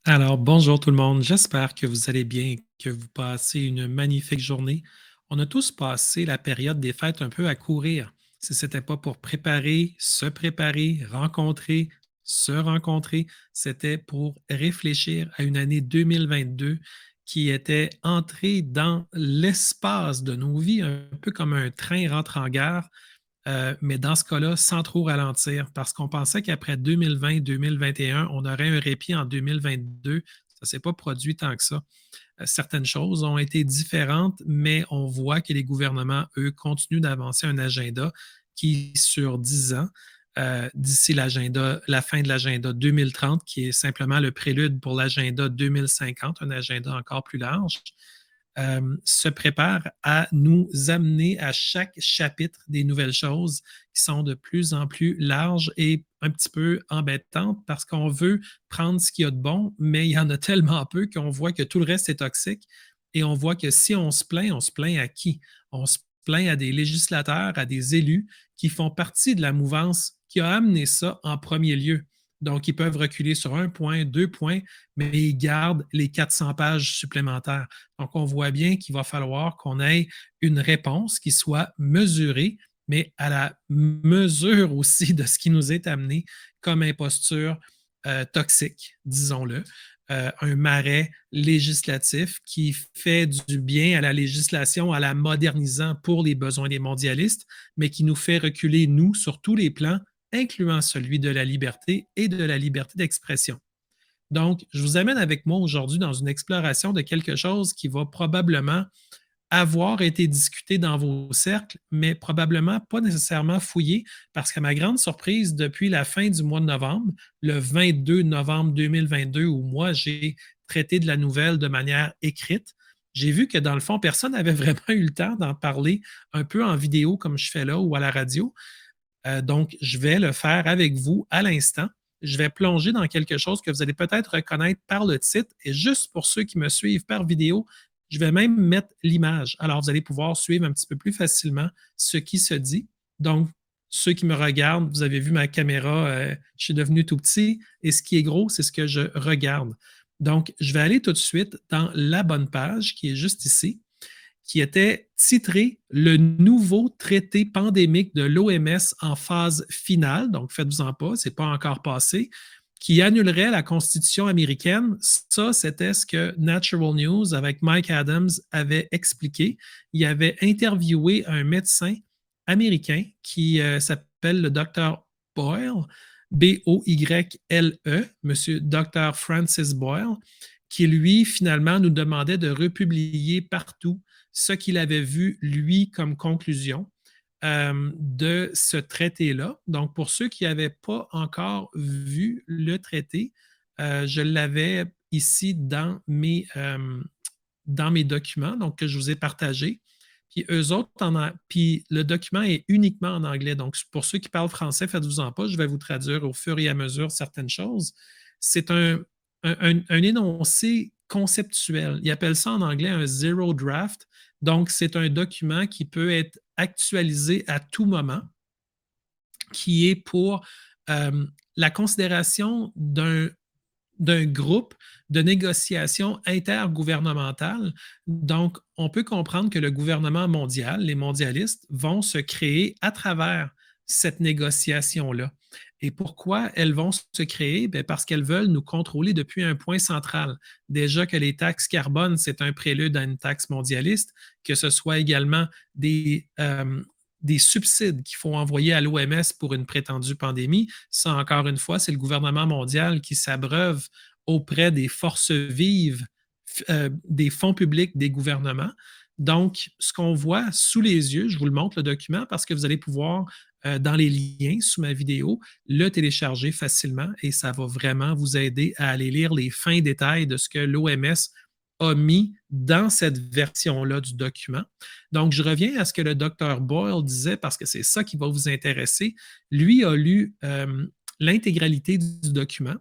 Alors, bonjour tout le monde. J'espère que vous allez bien et que vous passez une magnifique journée. On a tous passé la période des fêtes un peu à courir. Si ce n'était pas pour préparer, rencontrer, se rencontrer, c'était pour réfléchir à une année 2022 qui était entrée dans l'espace de nos vies, un peu comme un train rentre en gare. Mais dans ce cas-là, sans trop ralentir, parce qu'on pensait qu'après 2020-2021, on aurait un répit en 2022. Ça ne s'est pas produit tant que ça. Certaines choses ont été différentes, mais on voit que les gouvernements, eux, continuent d'avancer un agenda qui, sur 10 ans, d'ici la fin de l'agenda 2030, qui est simplement le prélude pour l'agenda 2050, un agenda encore plus large, se prépare à nous amener à chaque chapitre des nouvelles choses qui sont de plus en plus larges et un petit peu embêtantes parce qu'on veut prendre ce qu'il y a de bon, mais il y en a tellement peu qu'on voit que tout le reste est toxique et on voit que si on se plaint à qui? On se plaint à des législateurs, à des élus qui font partie de la mouvance qui a amené ça en premier lieu. Donc, ils peuvent reculer sur un point, deux points, mais ils gardent les 400 pages supplémentaires. Donc, on voit bien qu'il va falloir qu'on ait une réponse qui soit mesurée, mais à la mesure aussi de ce qui nous est amené comme imposture toxique, disons-le. Un marais législatif qui fait du bien à la législation, en la modernisant pour les besoins des mondialistes, mais qui nous fait reculer, nous, sur tous les plans, incluant celui de la liberté et de la liberté d'expression. Donc, je vous amène avec moi aujourd'hui dans une exploration de quelque chose qui va probablement avoir été discuté dans vos cercles, mais probablement pas nécessairement fouillé, parce qu'à ma grande surprise, depuis la fin du mois de novembre, le 22 novembre 2022, où moi j'ai traité de la nouvelle de manière écrite, j'ai vu que dans le fond, personne n'avait vraiment eu le temps d'en parler un peu en vidéo comme je fais là ou à la radio. Donc, je vais le faire avec vous à l'instant. Je vais plonger dans quelque chose que vous allez peut-être reconnaître par le titre. Et juste pour ceux qui me suivent par vidéo, je vais même mettre l'image. Alors, vous allez pouvoir suivre un petit peu plus facilement ce qui se dit. Donc, ceux qui me regardent, vous avez vu ma caméra, je suis devenu tout petit. Et ce qui est gros, c'est ce que je regarde. Donc, je vais aller tout de suite dans la bonne page qui est juste ici, qui était titré Le nouveau traité pandémique de l'OMS en phase finale. Donc, faites-vous-en pas, c'est pas encore passé, qui annulerait la Constitution américaine. Ça, c'était ce que Natural News, avec Mike Adams, avait expliqué. Il avait interviewé un médecin américain qui s'appelle le Dr. Boyle, B-O-Y-L-E, Monsieur Dr. Francis Boyle, qui lui, finalement, nous demandait de republier partout ce qu'il avait vu, lui, comme conclusion de ce traité-là. Donc, pour ceux qui n'avaient pas encore vu le traité, je l'avais ici dans mes documents, donc que je vous ai partagés. Puis eux autres, puis le document est uniquement en anglais. Donc, pour ceux qui parlent français, faites-vous-en pas, je vais vous traduire au fur et à mesure certaines choses. C'est un énoncé conceptuel. Ils appellent ça en anglais un zero draft. Donc, c'est un document qui peut être actualisé à tout moment, qui est pour la considération d'un groupe de négociation intergouvernementale. Donc, on peut comprendre que le gouvernement mondial, les mondialistes, vont se créer à travers cette négociation-là. Et pourquoi elles vont se créer? Bien, parce qu'elles veulent nous contrôler depuis un point central. Déjà que les taxes carbone, c'est un prélude à une taxe mondialiste, que ce soit également des subsides qu'il faut envoyer à l'OMS pour une prétendue pandémie. Ça, encore une fois, c'est le gouvernement mondial qui s'abreuve auprès des forces vives des fonds publics des gouvernements. Donc, ce qu'on voit sous les yeux, je vous le montre le document parce que vous allez pouvoir, dans les liens sous ma vidéo, le télécharger facilement et ça va vraiment vous aider à aller lire les fins détails de ce que l'OMS a mis dans cette version-là du document. Donc, je reviens à ce que le docteur Boyle disait parce que c'est ça qui va vous intéresser. Lui a lu l'intégralité du document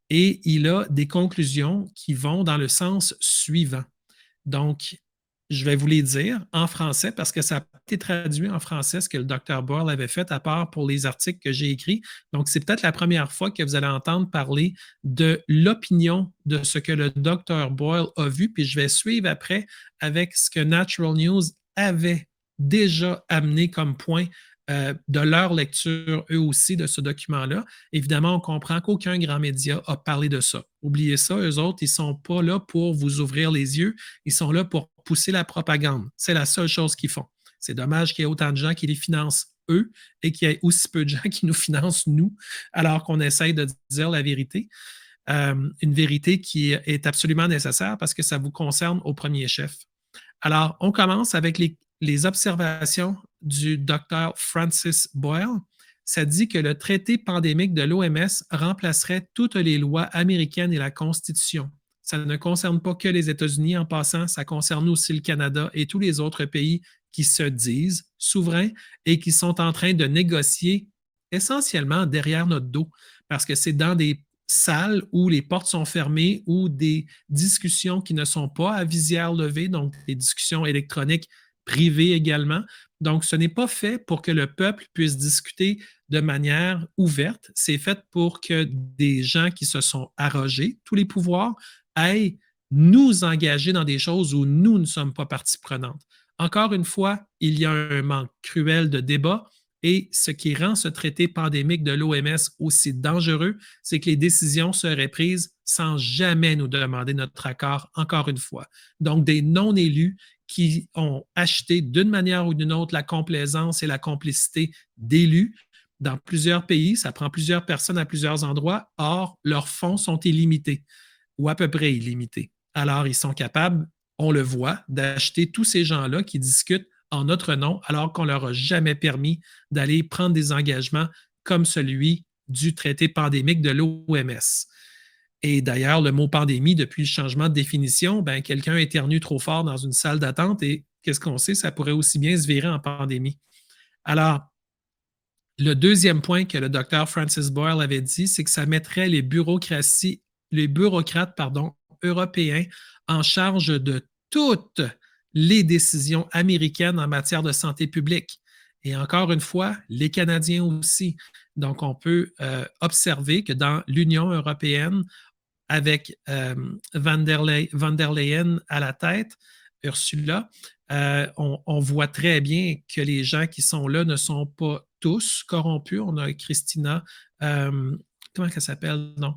et il a des conclusions qui vont dans le sens suivant. Donc, Je vais vous les dire en français parce que ça a été traduit en français, ce que le docteur Boyle avait fait, à part pour les articles que j'ai écrits. Donc, c'est peut-être la première fois que vous allez entendre parler de l'opinion de ce que le docteur Boyle a vu, puis je vais suivre après avec ce que Natural News avait déjà amené comme point de leur lecture, eux aussi, de ce document-là. Évidemment, on comprend qu'aucun grand média a parlé de ça. Oubliez ça, eux autres, ils ne sont pas là pour vous ouvrir les yeux, ils sont là pour pousser la propagande. C'est la seule chose qu'ils font. C'est dommage qu'il y ait autant de gens qui les financent eux et qu'il y ait aussi peu de gens qui nous financent nous, alors qu'on essaye de dire la vérité. Une vérité qui est absolument nécessaire parce que ça vous concerne au premier chef. Alors, on commence avec les observations du docteur Francis Boyle. Ça dit que le traité pandémique de l'OMS remplacerait toutes les lois américaines et la Constitution. Ça ne concerne pas que les États-Unis en passant, ça concerne aussi le Canada et tous les autres pays qui se disent souverains et qui sont en train de négocier essentiellement derrière notre dos parce que c'est dans des salles où les portes sont fermées ou des discussions qui ne sont pas à visière levée, donc des discussions électroniques privées également. Donc, ce n'est pas fait pour que le peuple puisse discuter de manière ouverte. C'est fait pour que des gens qui se sont arrogés tous les pouvoirs aillent nous engager dans des choses où nous ne sommes pas partie prenante. Encore une fois, il y a un manque cruel de débat. Et ce qui rend ce traité pandémique de l'OMS aussi dangereux, c'est que les décisions seraient prises sans jamais nous demander notre accord, encore une fois. Donc, des non-élus qui ont acheté d'une manière ou d'une autre la complaisance et la complicité d'élus dans plusieurs pays. Ça prend plusieurs personnes à plusieurs endroits. Or, leurs fonds sont illimités ou à peu près illimités. Alors, ils sont capables, on le voit, d'acheter tous ces gens-là qui discutent en notre nom, alors qu'on ne leur a jamais permis d'aller prendre des engagements comme celui du traité pandémique de l'OMS. Et d'ailleurs, le mot pandémie, depuis le changement de définition, ben, quelqu'un éternue trop fort dans une salle d'attente et qu'est-ce qu'on sait, ça pourrait aussi bien se virer en pandémie. Alors, le deuxième point que le docteur Francis Boyle avait dit, c'est que ça mettrait les bureaucrates européens en charge de toutes les décisions américaines en matière de santé publique. Et encore une fois, les Canadiens aussi. Donc, on peut observer que dans l'Union européenne, avec van der Leyen à la tête, Ursula, on voit très bien que les gens qui sont là ne sont pas tous corrompus. On a Christina, comment elle s'appelle? Non.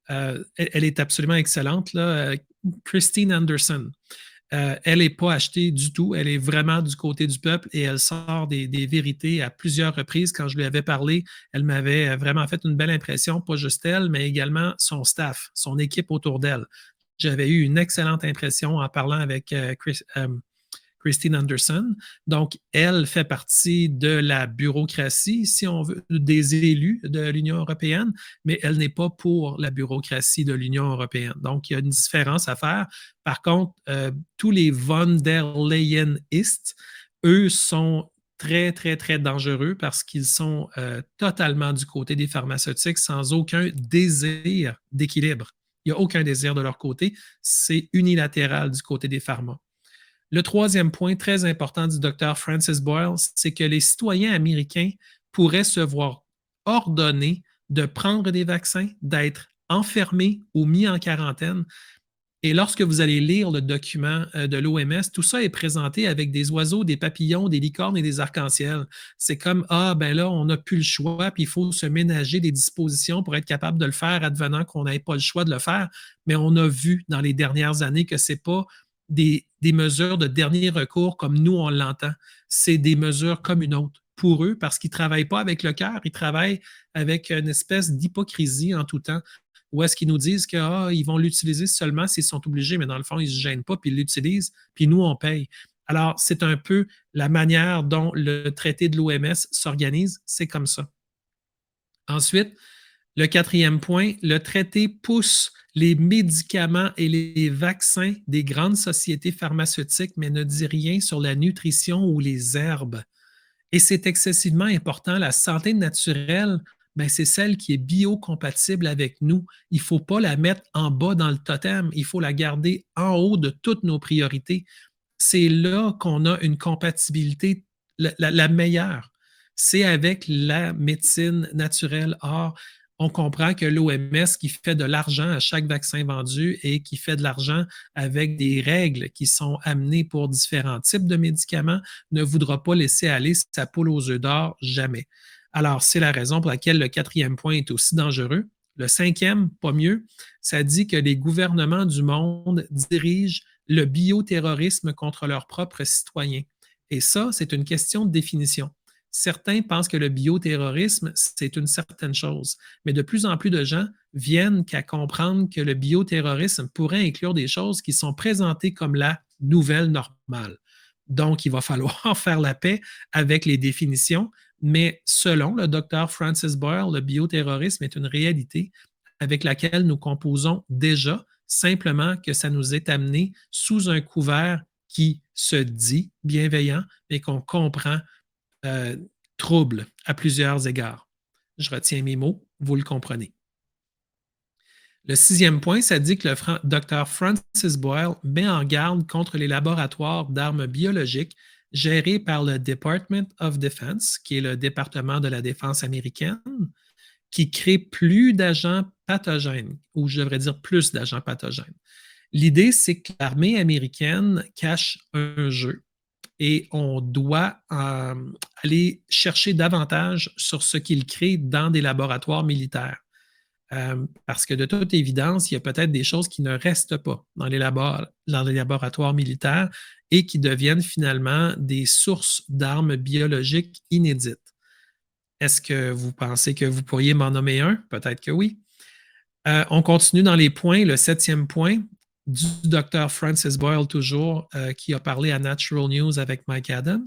Elle est absolument excellente, là. Christine Anderson. Elle n'est pas achetée du tout. Elle est vraiment du côté du peuple et elle sort des vérités à plusieurs reprises. Quand je lui avais parlé, elle m'avait vraiment fait une belle impression, pas juste elle, mais également son staff, son équipe autour d'elle. J'avais eu une excellente impression en parlant avec Christine Anderson. Donc, elle fait partie de la bureaucratie, si on veut, des élus de l'Union européenne, mais elle n'est pas pour la bureaucratie de l'Union européenne. Donc, il y a une différence à faire. Par contre, tous les von der Leyenistes, eux, sont très, très, très dangereux parce qu'ils sont totalement du côté des pharmaceutiques sans aucun désir d'équilibre. Il n'y a aucun désir de leur côté. C'est unilatéral du côté des pharma. Le troisième point très important du docteur Francis Boyle, c'est que les citoyens américains pourraient se voir ordonner de prendre des vaccins, d'être enfermés ou mis en quarantaine. Et lorsque vous allez lire le document de l'OMS, tout ça est présenté avec des oiseaux, des papillons, des licornes et des arcs-en-ciel. C'est comme, ah, ben là, on n'a plus le choix, puis il faut se ménager des dispositions pour être capable de le faire, advenant qu'on n'ait pas le choix de le faire. Mais on a vu dans les dernières années que ce n'est pas des mesures de dernier recours comme nous, on l'entend. C'est des mesures comme une autre pour eux parce qu'ils ne travaillent pas avec le cœur, ils travaillent avec une espèce d'hypocrisie en tout temps. Ou est-ce qu'ils nous disent qu'ils vont l'utiliser seulement s'ils sont obligés, mais dans le fond, ils ne se gênent pas, puis ils l'utilisent, puis nous, on paye. Alors, c'est un peu la manière dont le traité de l'OMS s'organise, c'est comme ça. Ensuite, le quatrième point, le traité pousse les médicaments et les vaccins des grandes sociétés pharmaceutiques, mais ne dit rien sur la nutrition ou les herbes. Et c'est excessivement important. La santé naturelle, ben, c'est celle qui est biocompatible avec nous. Il ne faut pas la mettre en bas dans le totem. Il faut la garder en haut de toutes nos priorités. c'est là qu'on a une compatibilité la meilleure. C'est avec la médecine naturelle. Or, on comprend que l'OMS, qui fait de l'argent à chaque vaccin vendu et qui fait de l'argent avec des règles qui sont amenées pour différents types de médicaments, ne voudra pas laisser aller sa poule aux œufs d'or, jamais. Alors, c'est la raison pour laquelle le quatrième point est aussi dangereux. Le cinquième, pas mieux, ça dit que les gouvernements du monde dirigent le bioterrorisme contre leurs propres citoyens. Et ça, c'est une question de définition. Certains pensent que le bioterrorisme, c'est une certaine chose, mais de plus en plus de gens viennent qu'à comprendre que le bioterrorisme pourrait inclure des choses qui sont présentées comme la nouvelle normale. Donc, il va falloir faire la paix avec les définitions, mais selon le docteur Francis Boyle, le bioterrorisme est une réalité avec laquelle nous composons déjà, simplement que ça nous est amené sous un couvert qui se dit bienveillant, mais qu'on comprend euh, trouble à plusieurs égards. Je retiens mes mots, vous le comprenez. Le sixième point, ça dit que le Dr. Francis Boyle met en garde contre les laboratoires d'armes biologiques gérés par le Department of Defense, qui est le département de la défense américaine, qui crée plus d'agents pathogènes, ou je devrais dire plus d'agents pathogènes. L'idée, c'est que l'armée américaine cache un jeu et on doit aller chercher davantage sur ce qu'il crée dans des laboratoires militaires. Parce que de toute évidence, il y a peut-être des choses qui ne restent pas dans les laboratoires militaires et qui deviennent finalement des sources d'armes biologiques inédites. Est-ce que vous pensez que vous pourriez m'en nommer un? Peut-être que oui. On continue dans les points. Le septième point du docteur Francis Boyle, toujours, qui a parlé à Natural News avec Mike Adams,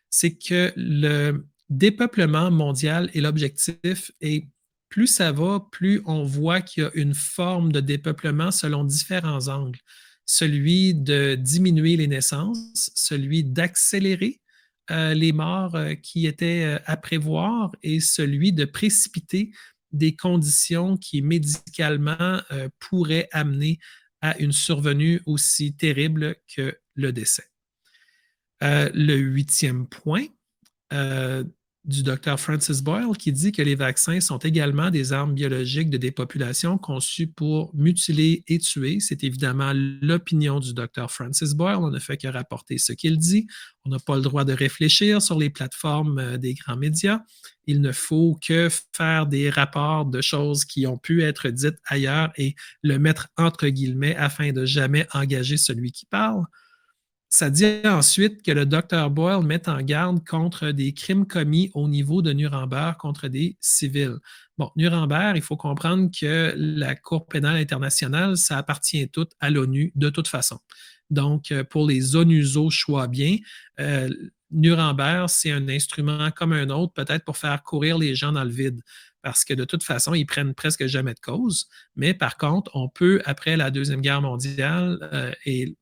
c'est que le dépeuplement mondial est l'objectif et plus ça va, plus on voit qu'il y a une forme de dépeuplement selon différents angles. Celui de diminuer les naissances, celui d'accélérer les morts qui étaient à prévoir et celui de précipiter des conditions qui médicalement pourraient amener à une survenue aussi terrible que le décès. Le huitième point du docteur Francis Boyle qui dit que les vaccins sont également des armes biologiques de des populations conçues pour mutiler et tuer. C'est évidemment l'opinion du docteur Francis Boyle. On ne fait que rapporter ce qu'il dit. On n'a pas le droit de réfléchir sur les plateformes des grands médias. Il ne faut que faire des rapports de choses qui ont pu être dites ailleurs et le mettre entre guillemets afin de jamais engager celui qui parle. Ça dit ensuite que le docteur Boyle met en garde contre des crimes commis au niveau de Nuremberg contre des civils. Bon, Nuremberg, il faut comprendre que la Cour pénale internationale, ça appartient tout à l'ONU de toute façon. Donc, pour les onusos choix bien, Nuremberg, c'est un instrument comme un autre, peut-être pour faire courir les gens dans le vide. Parce que de toute façon, ils prennent presque jamais de cause. Mais par contre, on peut, après la Deuxième Guerre mondiale et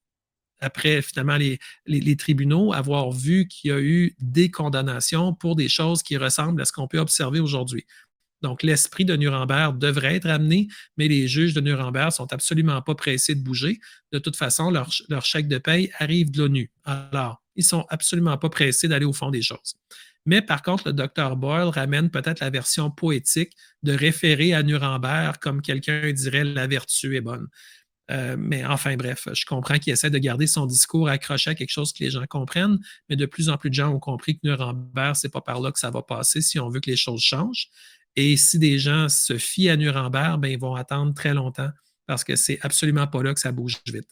après finalement les tribunaux, avoir vu qu'il y a eu des condamnations pour des choses qui ressemblent à ce qu'on peut observer aujourd'hui. Donc, l'esprit de Nuremberg devrait être amené, mais les juges de Nuremberg ne sont absolument pas pressés de bouger. De toute façon, leur chèque de paye arrive de l'ONU. Alors, ils ne sont absolument pas pressés d'aller au fond des choses. Mais par contre, le docteur Boyle ramène peut-être la version poétique de référer à Nuremberg comme quelqu'un dirait la vertu est bonne. Mais enfin, bref, je comprends qu'il essaie de garder son discours accroché à quelque chose que les gens comprennent, mais de plus en plus de gens ont compris que Nuremberg, c'est pas par là que ça va passer si on veut que les choses changent. Et si des gens se fient à Nuremberg, ben, ils vont attendre très longtemps parce que c'est absolument pas là que ça bouge vite.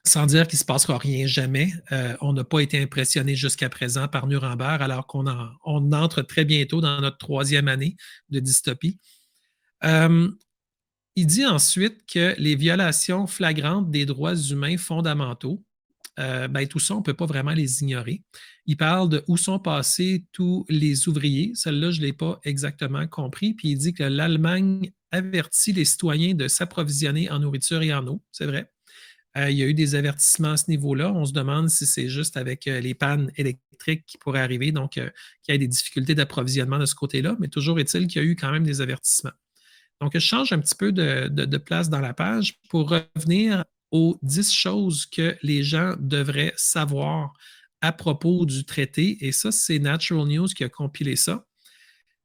Sans dire qu'il ne se passera rien jamais, on n'a pas été impressionné jusqu'à présent par Nuremberg alors qu'on on entre très bientôt dans notre troisième année de dystopie. Il dit ensuite que les violations flagrantes des droits humains fondamentaux, ben, tout ça, on ne peut pas vraiment les ignorer. Il parle de où sont passés tous les ouvriers. Celle-là, je ne l'ai pas exactement compris. Puis il dit que l'Allemagne avertit les citoyens de s'approvisionner en nourriture et en eau. C'est vrai. Il y a eu des avertissements à ce niveau-là. On se demande si c'est juste avec les pannes électriques qui pourraient arriver, donc qu'il y ait des difficultés d'approvisionnement de ce côté-là. Mais toujours est-il qu'il y a eu quand même des avertissements. Donc, je change un petit peu de place dans la page pour revenir aux 10 choses que les gens devraient savoir à propos du traité. Et ça, c'est Natural News qui a compilé ça.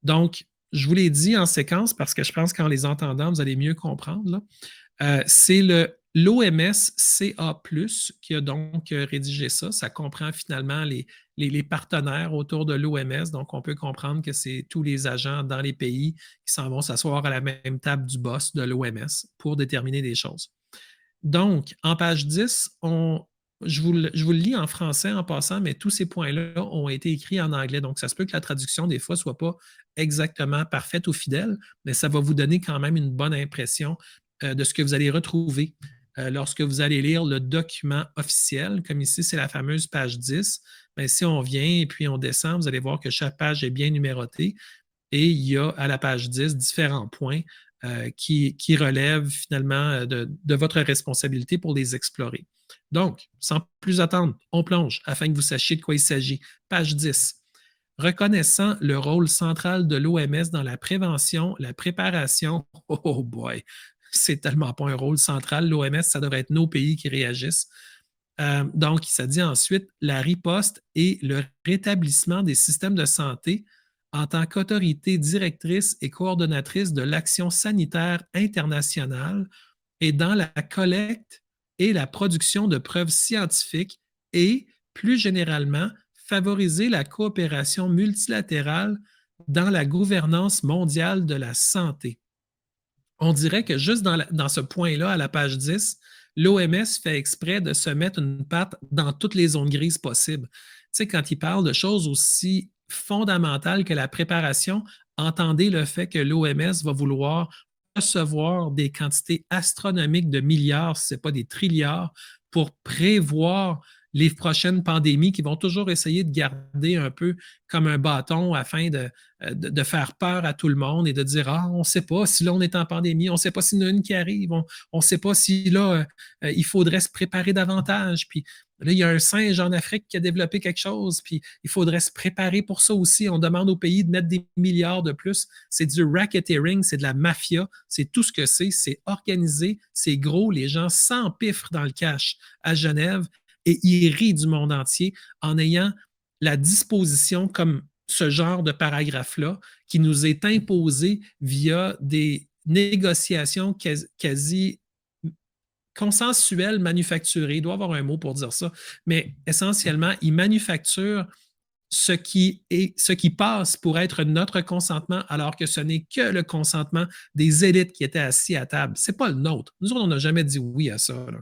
Donc, je vous l'ai dit en séquence parce que je pense qu'en les entendant, vous allez mieux comprendre. Là. C'est l'OMS-CA+, qui a donc rédigé ça. Ça comprend finalement les partenaires autour de l'OMS. Donc, on peut comprendre que c'est tous les agents dans les pays qui s'en vont s'asseoir à la même table du boss de l'OMS pour déterminer des choses. Donc, en page 10, je vous le lis en français en passant, mais tous ces points-là ont été écrits en anglais. Donc, ça se peut que la traduction, des fois, ne soit pas exactement parfaite ou fidèle, mais ça va vous donner quand même une bonne impression de ce que vous allez retrouver lorsque vous allez lire le document officiel. Comme ici, c'est la fameuse page 10. Mais si on vient et puis on descend, vous allez voir que chaque page est bien numérotée. Et il y a à la page 10 différents points qui relèvent finalement de votre responsabilité pour les explorer. Donc, sans plus attendre, on plonge afin que vous sachiez de quoi il s'agit. Page 10. Reconnaissant le rôle central de l'OMS dans la prévention, la préparation, oh boy, c'est tellement pas un rôle central. L'OMS, ça devrait être nos pays qui réagissent. Donc, ça dit ensuite la riposte et le rétablissement des systèmes de santé en tant qu'autorité directrice et coordonnatrice de l'action sanitaire internationale et dans la collecte et la production de preuves scientifiques et, plus généralement, favoriser la coopération multilatérale dans la gouvernance mondiale de la santé. On dirait que juste dans ce point-là, à la page 10, l'OMS fait exprès de se mettre une patte dans toutes les zones grises possibles. Tu sais, quand il parle de choses aussi fondamentales que la préparation, entendez le fait que l'OMS va vouloir recevoir des quantités astronomiques de milliards, si ce n'est pas des trilliards, pour prévoir les prochaines pandémies qui vont toujours essayer de garder un peu comme un bâton afin de faire peur à tout le monde et de dire ah, on ne sait pas si là on est en pandémie, on ne sait pas s'il y en a une qui arrive, on ne sait pas si là il faudrait se préparer davantage. Puis là, il y a un singe en Afrique qui a développé quelque chose, puis il faudrait se préparer pour ça aussi. On demande au pays de mettre des milliards de plus. C'est du racketeering, c'est de la mafia, c'est tout ce que c'est organisé, c'est gros, les gens s'empiffrent dans le cash à Genève et ils rient du monde entier en ayant la disposition comme ce genre de paragraphe-là qui nous est imposé via des négociations quasi consensuelles manufacturées. Il doit y avoir un mot pour dire ça, mais essentiellement, ils manufacturent ce qui passe pour être notre consentement, alors que ce n'est que le consentement des élites qui étaient assis à table. Ce n'est pas le nôtre. Nous autres, on n'a jamais dit oui à ça. Là.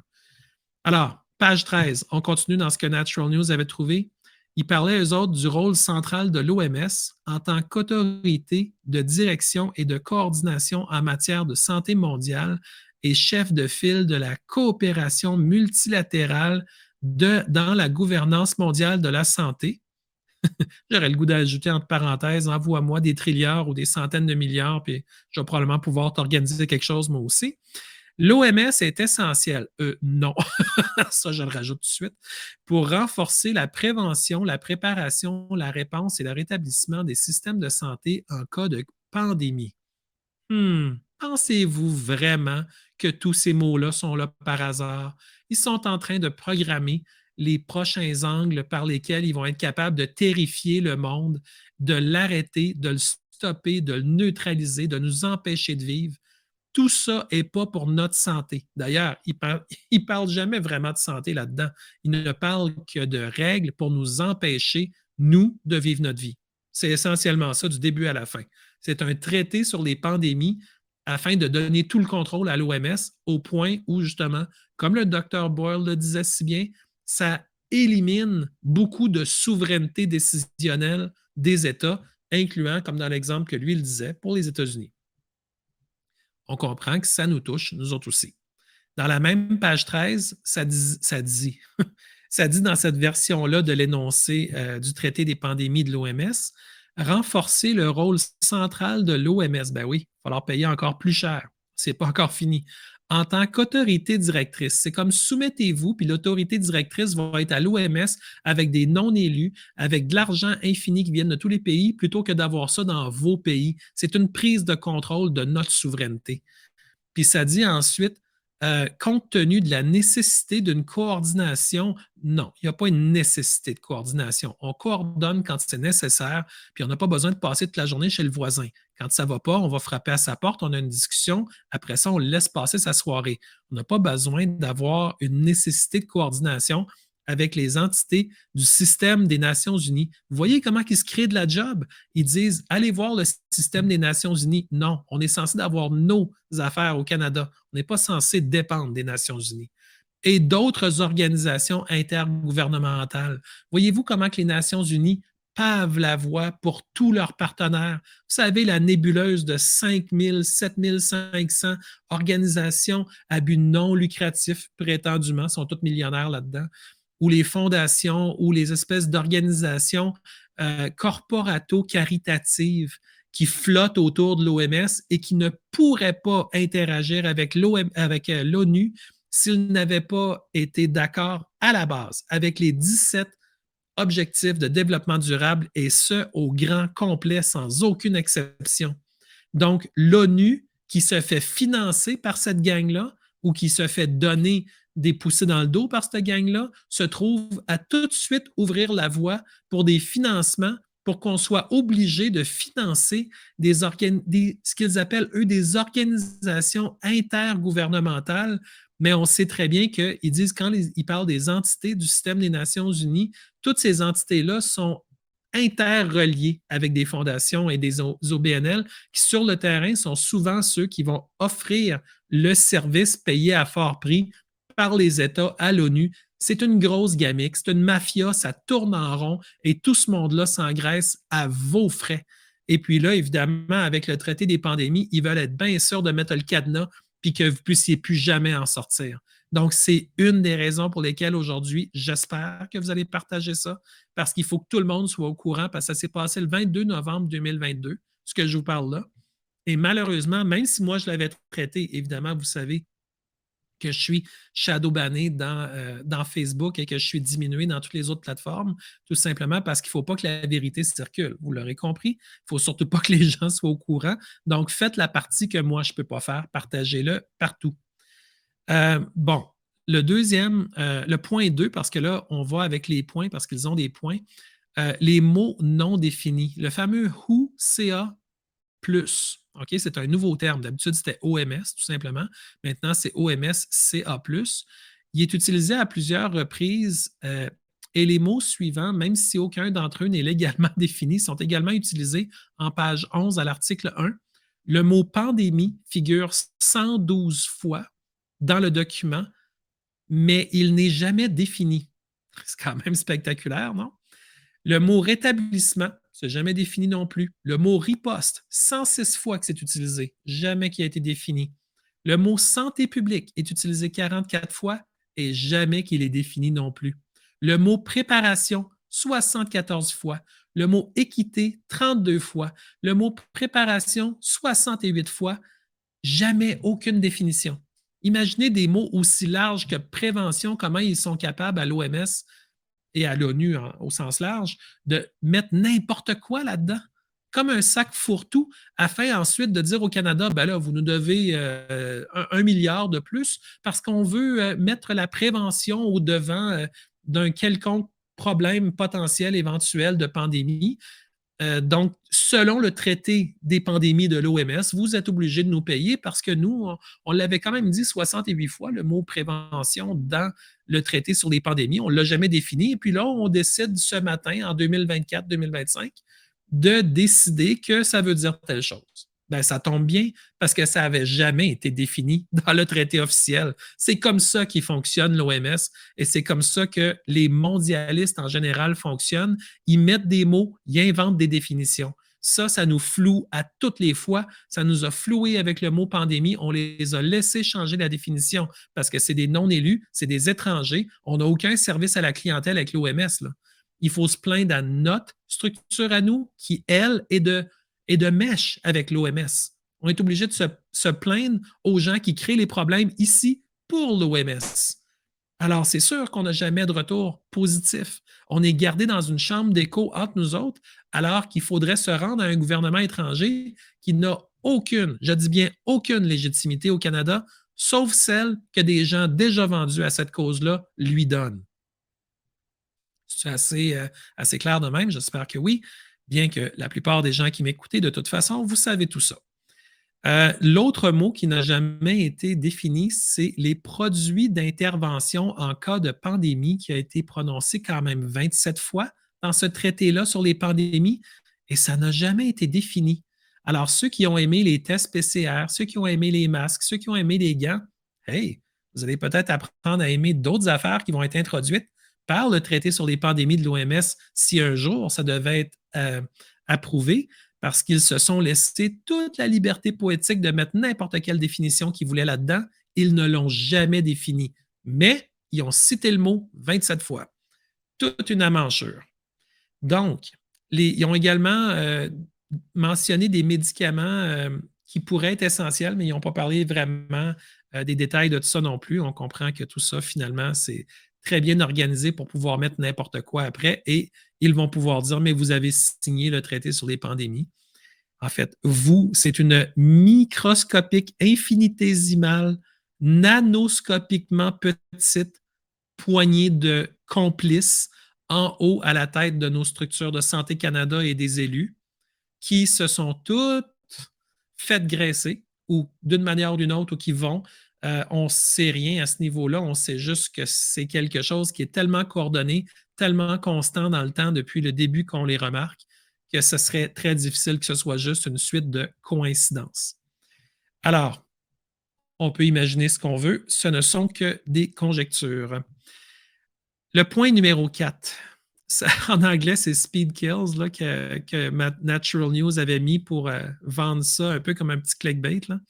Alors, page 13, on continue dans ce que Natural News avait trouvé. Ils parlaient, eux autres, du rôle central de l'OMS en tant qu'autorité de direction et de coordination en matière de santé mondiale et chef de file de la coopération multilatérale dans la gouvernance mondiale de la santé. J'aurais le goût d'ajouter entre parenthèses, envoie-moi des trilliards ou des centaines de milliards, puis je vais probablement pouvoir t'organiser quelque chose moi aussi. L'OMS est essentiel. Non, ça je le rajoute tout de suite, pour renforcer la prévention, la préparation, la réponse et le rétablissement des systèmes de santé en cas de pandémie. Pensez-vous vraiment que tous ces mots-là sont là par hasard? Ils sont en train de programmer les prochains angles par lesquels ils vont être capables de terrifier le monde, de l'arrêter, de le stopper, de le neutraliser, de nous empêcher de vivre. Tout ça n'est pas pour notre santé. D'ailleurs, il ne parle jamais vraiment de santé là-dedans. Il ne parle que de règles pour nous empêcher, nous, de vivre notre vie. C'est essentiellement ça du début à la fin. C'est un traité sur les pandémies afin de donner tout le contrôle à l'OMS au point où, justement, comme le Dr. Boyle le disait si bien, ça élimine beaucoup de souveraineté décisionnelle des États, incluant, comme dans l'exemple que lui il disait, pour les États-Unis. On comprend que ça nous touche, nous autres aussi. Dans la même page 13, ça dit dans cette version-là de l'énoncé du traité des pandémies de l'OMS, renforcer le rôle central de l'OMS. Ben oui, il va falloir payer encore plus cher. C'est pas encore fini. En tant qu'autorité directrice, c'est comme soumettez-vous, puis l'autorité directrice va être à l'OMS avec des non-élus, avec de l'argent infini qui viennent de tous les pays, plutôt que d'avoir ça dans vos pays. C'est une prise de contrôle de notre souveraineté. Puis ça dit ensuite Compte tenu de la nécessité d'une coordination, non, il n'y a pas une nécessité de coordination. On coordonne quand c'est nécessaire, puis on n'a pas besoin de passer toute la journée chez le voisin. Quand ça ne va pas, on va frapper à sa porte, on a une discussion, après ça, on le laisse passer sa soirée. On n'a pas besoin d'avoir une nécessité de coordination avec les entités du système des Nations unies. Vous voyez comment ils se créent de la job? Ils disent, allez voir le système des Nations unies. Non, on est censé avoir nos affaires au Canada. On n'est pas censé dépendre des Nations unies et d'autres organisations intergouvernementales. Voyez-vous comment que les Nations unies pavent la voie pour tous leurs partenaires. Vous savez, la nébuleuse de 5000, 7500 organisations à but non lucratif, prétendument, sont toutes millionnaires là-dedans, ou les fondations, ou les espèces d'organisations corporato-caritatives qui flottent autour de l'OMS et qui ne pourraient pas interagir avec l'ONU s'ils n'avaient pas été d'accord à la base avec les 17 objectifs de développement durable et ce, au grand complet, sans aucune exception. Donc, l'ONU, qui se fait financer par cette gang-là ou qui se fait donner des poussées dans le dos par cette gang-là, se trouve à tout de suite ouvrir la voie pour des financements pour qu'on soit obligé de financer ce qu'ils appellent, eux, des organisations intergouvernementales. Mais on sait très bien qu'ils disent, quand ils parlent des entités du système des Nations unies, toutes ces entités-là sont interreliées avec des fondations et des OBNL qui, sur le terrain, sont souvent ceux qui vont offrir le service payé à fort prix par les États à l'ONU. C'est une grosse gamique, c'est une mafia, ça tourne en rond et tout ce monde-là s'engraisse à vos frais. Et puis là, évidemment, avec le traité des pandémies, ils veulent être bien sûrs de mettre le cadenas puis que vous ne puissiez plus jamais en sortir. Donc, c'est une des raisons pour lesquelles aujourd'hui, j'espère que vous allez partager ça, parce qu'il faut que tout le monde soit au courant, parce que ça s'est passé le 22 novembre 2022, ce que je vous parle là. Et malheureusement, même si moi, je l'avais traité, évidemment, vous savez que je suis shadowbanné dans Facebook et que je suis diminué dans toutes les autres plateformes, tout simplement parce qu'il ne faut pas que la vérité circule. Vous l'aurez compris. Il ne faut surtout pas que les gens soient au courant. Donc, faites la partie que moi, je ne peux pas faire. Partagez-le partout. Bon, le point 2, parce que là, on va avec les points, parce qu'ils ont des points. Les mots non définis. Le fameux WHO, CA, plus. OK, c'est un nouveau terme. D'habitude, c'était OMS, tout simplement. Maintenant, c'est OMS CA+. Il est utilisé à plusieurs reprises et les mots suivants, même si aucun d'entre eux n'est légalement défini, sont également utilisés en page 11 à l'article 1. Le mot pandémie figure 112 fois dans le document, mais il n'est jamais défini. C'est quand même spectaculaire, non? Le mot rétablissement, c'est jamais défini non plus. Le mot riposte, 106 fois que c'est utilisé, jamais qui a été défini. Le mot santé publique est utilisé 44 fois et jamais qu'il est défini non plus. Le mot préparation, 74 fois. Le mot équité, 32 fois. Le mot préparation, 68 fois. Jamais aucune définition. Imaginez des mots aussi larges que prévention, comment ils sont capables à l'OMS et à l'ONU au sens large, de mettre n'importe quoi là-dedans, comme un sac fourre-tout, afin ensuite de dire au Canada, ben là, vous nous devez 1 milliard de plus parce qu'on veut mettre la prévention au devant d'un quelconque problème potentiel éventuel de pandémie. Donc, selon le traité des pandémies de l'OMS, vous êtes obligé de nous payer parce que nous, on l'avait quand même dit 68 fois, le mot prévention dans le traité sur les pandémies. On ne l'a jamais défini. Et puis là, on décide ce matin, en 2024-2025, de décider que ça veut dire telle chose. Ben, ça tombe bien parce que ça n'avait jamais été défini dans le traité officiel. C'est comme ça qu'il fonctionne l'OMS et c'est comme ça que les mondialistes en général fonctionnent. Ils mettent des mots, ils inventent des définitions. Ça nous floue à toutes les fois. Ça nous a floué avec le mot pandémie. On les a laissés changer la définition parce que c'est des non-élus, c'est des étrangers. On n'a aucun service à la clientèle avec l'OMS. Il faut se plaindre à notre structure à nous qui, elle, est de mèche avec l'OMS. On est obligé de se plaindre aux gens qui créent les problèmes ici pour l'OMS. Alors, c'est sûr qu'on n'a jamais de retour positif. On est gardé dans une chambre d'écho entre nous autres, alors qu'il faudrait se rendre à un gouvernement étranger qui n'a aucune, je dis bien aucune légitimité au Canada, sauf celles que des gens déjà vendus à cette cause-là lui donnent. C'est assez clair de même, j'espère que oui, bien que la plupart des gens qui m'écoutaient, de toute façon, vous savez tout ça. L'autre mot qui n'a jamais été défini, c'est les produits d'intervention en cas de pandémie, qui a été prononcé quand même 27 fois dans ce traité-là sur les pandémies, et ça n'a jamais été défini. Alors, ceux qui ont aimé les tests PCR, ceux qui ont aimé les masques, ceux qui ont aimé les gants, hey, vous allez peut-être apprendre à aimer d'autres affaires qui vont être introduites par le traité sur les pandémies de l'OMS si un jour ça devait être approuvé, parce qu'ils se sont laissés toute la liberté poétique de mettre n'importe quelle définition qu'ils voulaient là-dedans. Ils ne l'ont jamais défini. Mais ils ont cité le mot 27 fois. Toute une amanchure. Donc, ils ont également mentionné des médicaments qui pourraient être essentiels, mais ils n'ont pas parlé vraiment des détails de tout ça non plus. On comprend que tout ça, finalement, c'est très bien organisé pour pouvoir mettre n'importe quoi après et ils vont pouvoir dire, mais vous avez signé le traité sur les pandémies. En fait, vous, c'est une microscopique, infinitésimale, nanoscopiquement petite poignée de complices en haut à la tête de nos structures de Santé Canada et des élus qui se sont toutes faites graisser ou d'une manière ou d'une autre ou qui vont. On ne sait rien à ce niveau-là. On sait juste que c'est quelque chose qui est tellement coordonné, tellement constant dans le temps depuis le début qu'on les remarque que ce serait très difficile que ce soit juste une suite de coïncidences. Alors, on peut imaginer ce qu'on veut, ce ne sont que des conjectures. Le point numéro 4, ça, en anglais, c'est Speed Kills là, que Natural News avait mis pour vendre ça un peu comme un petit clickbait. Là.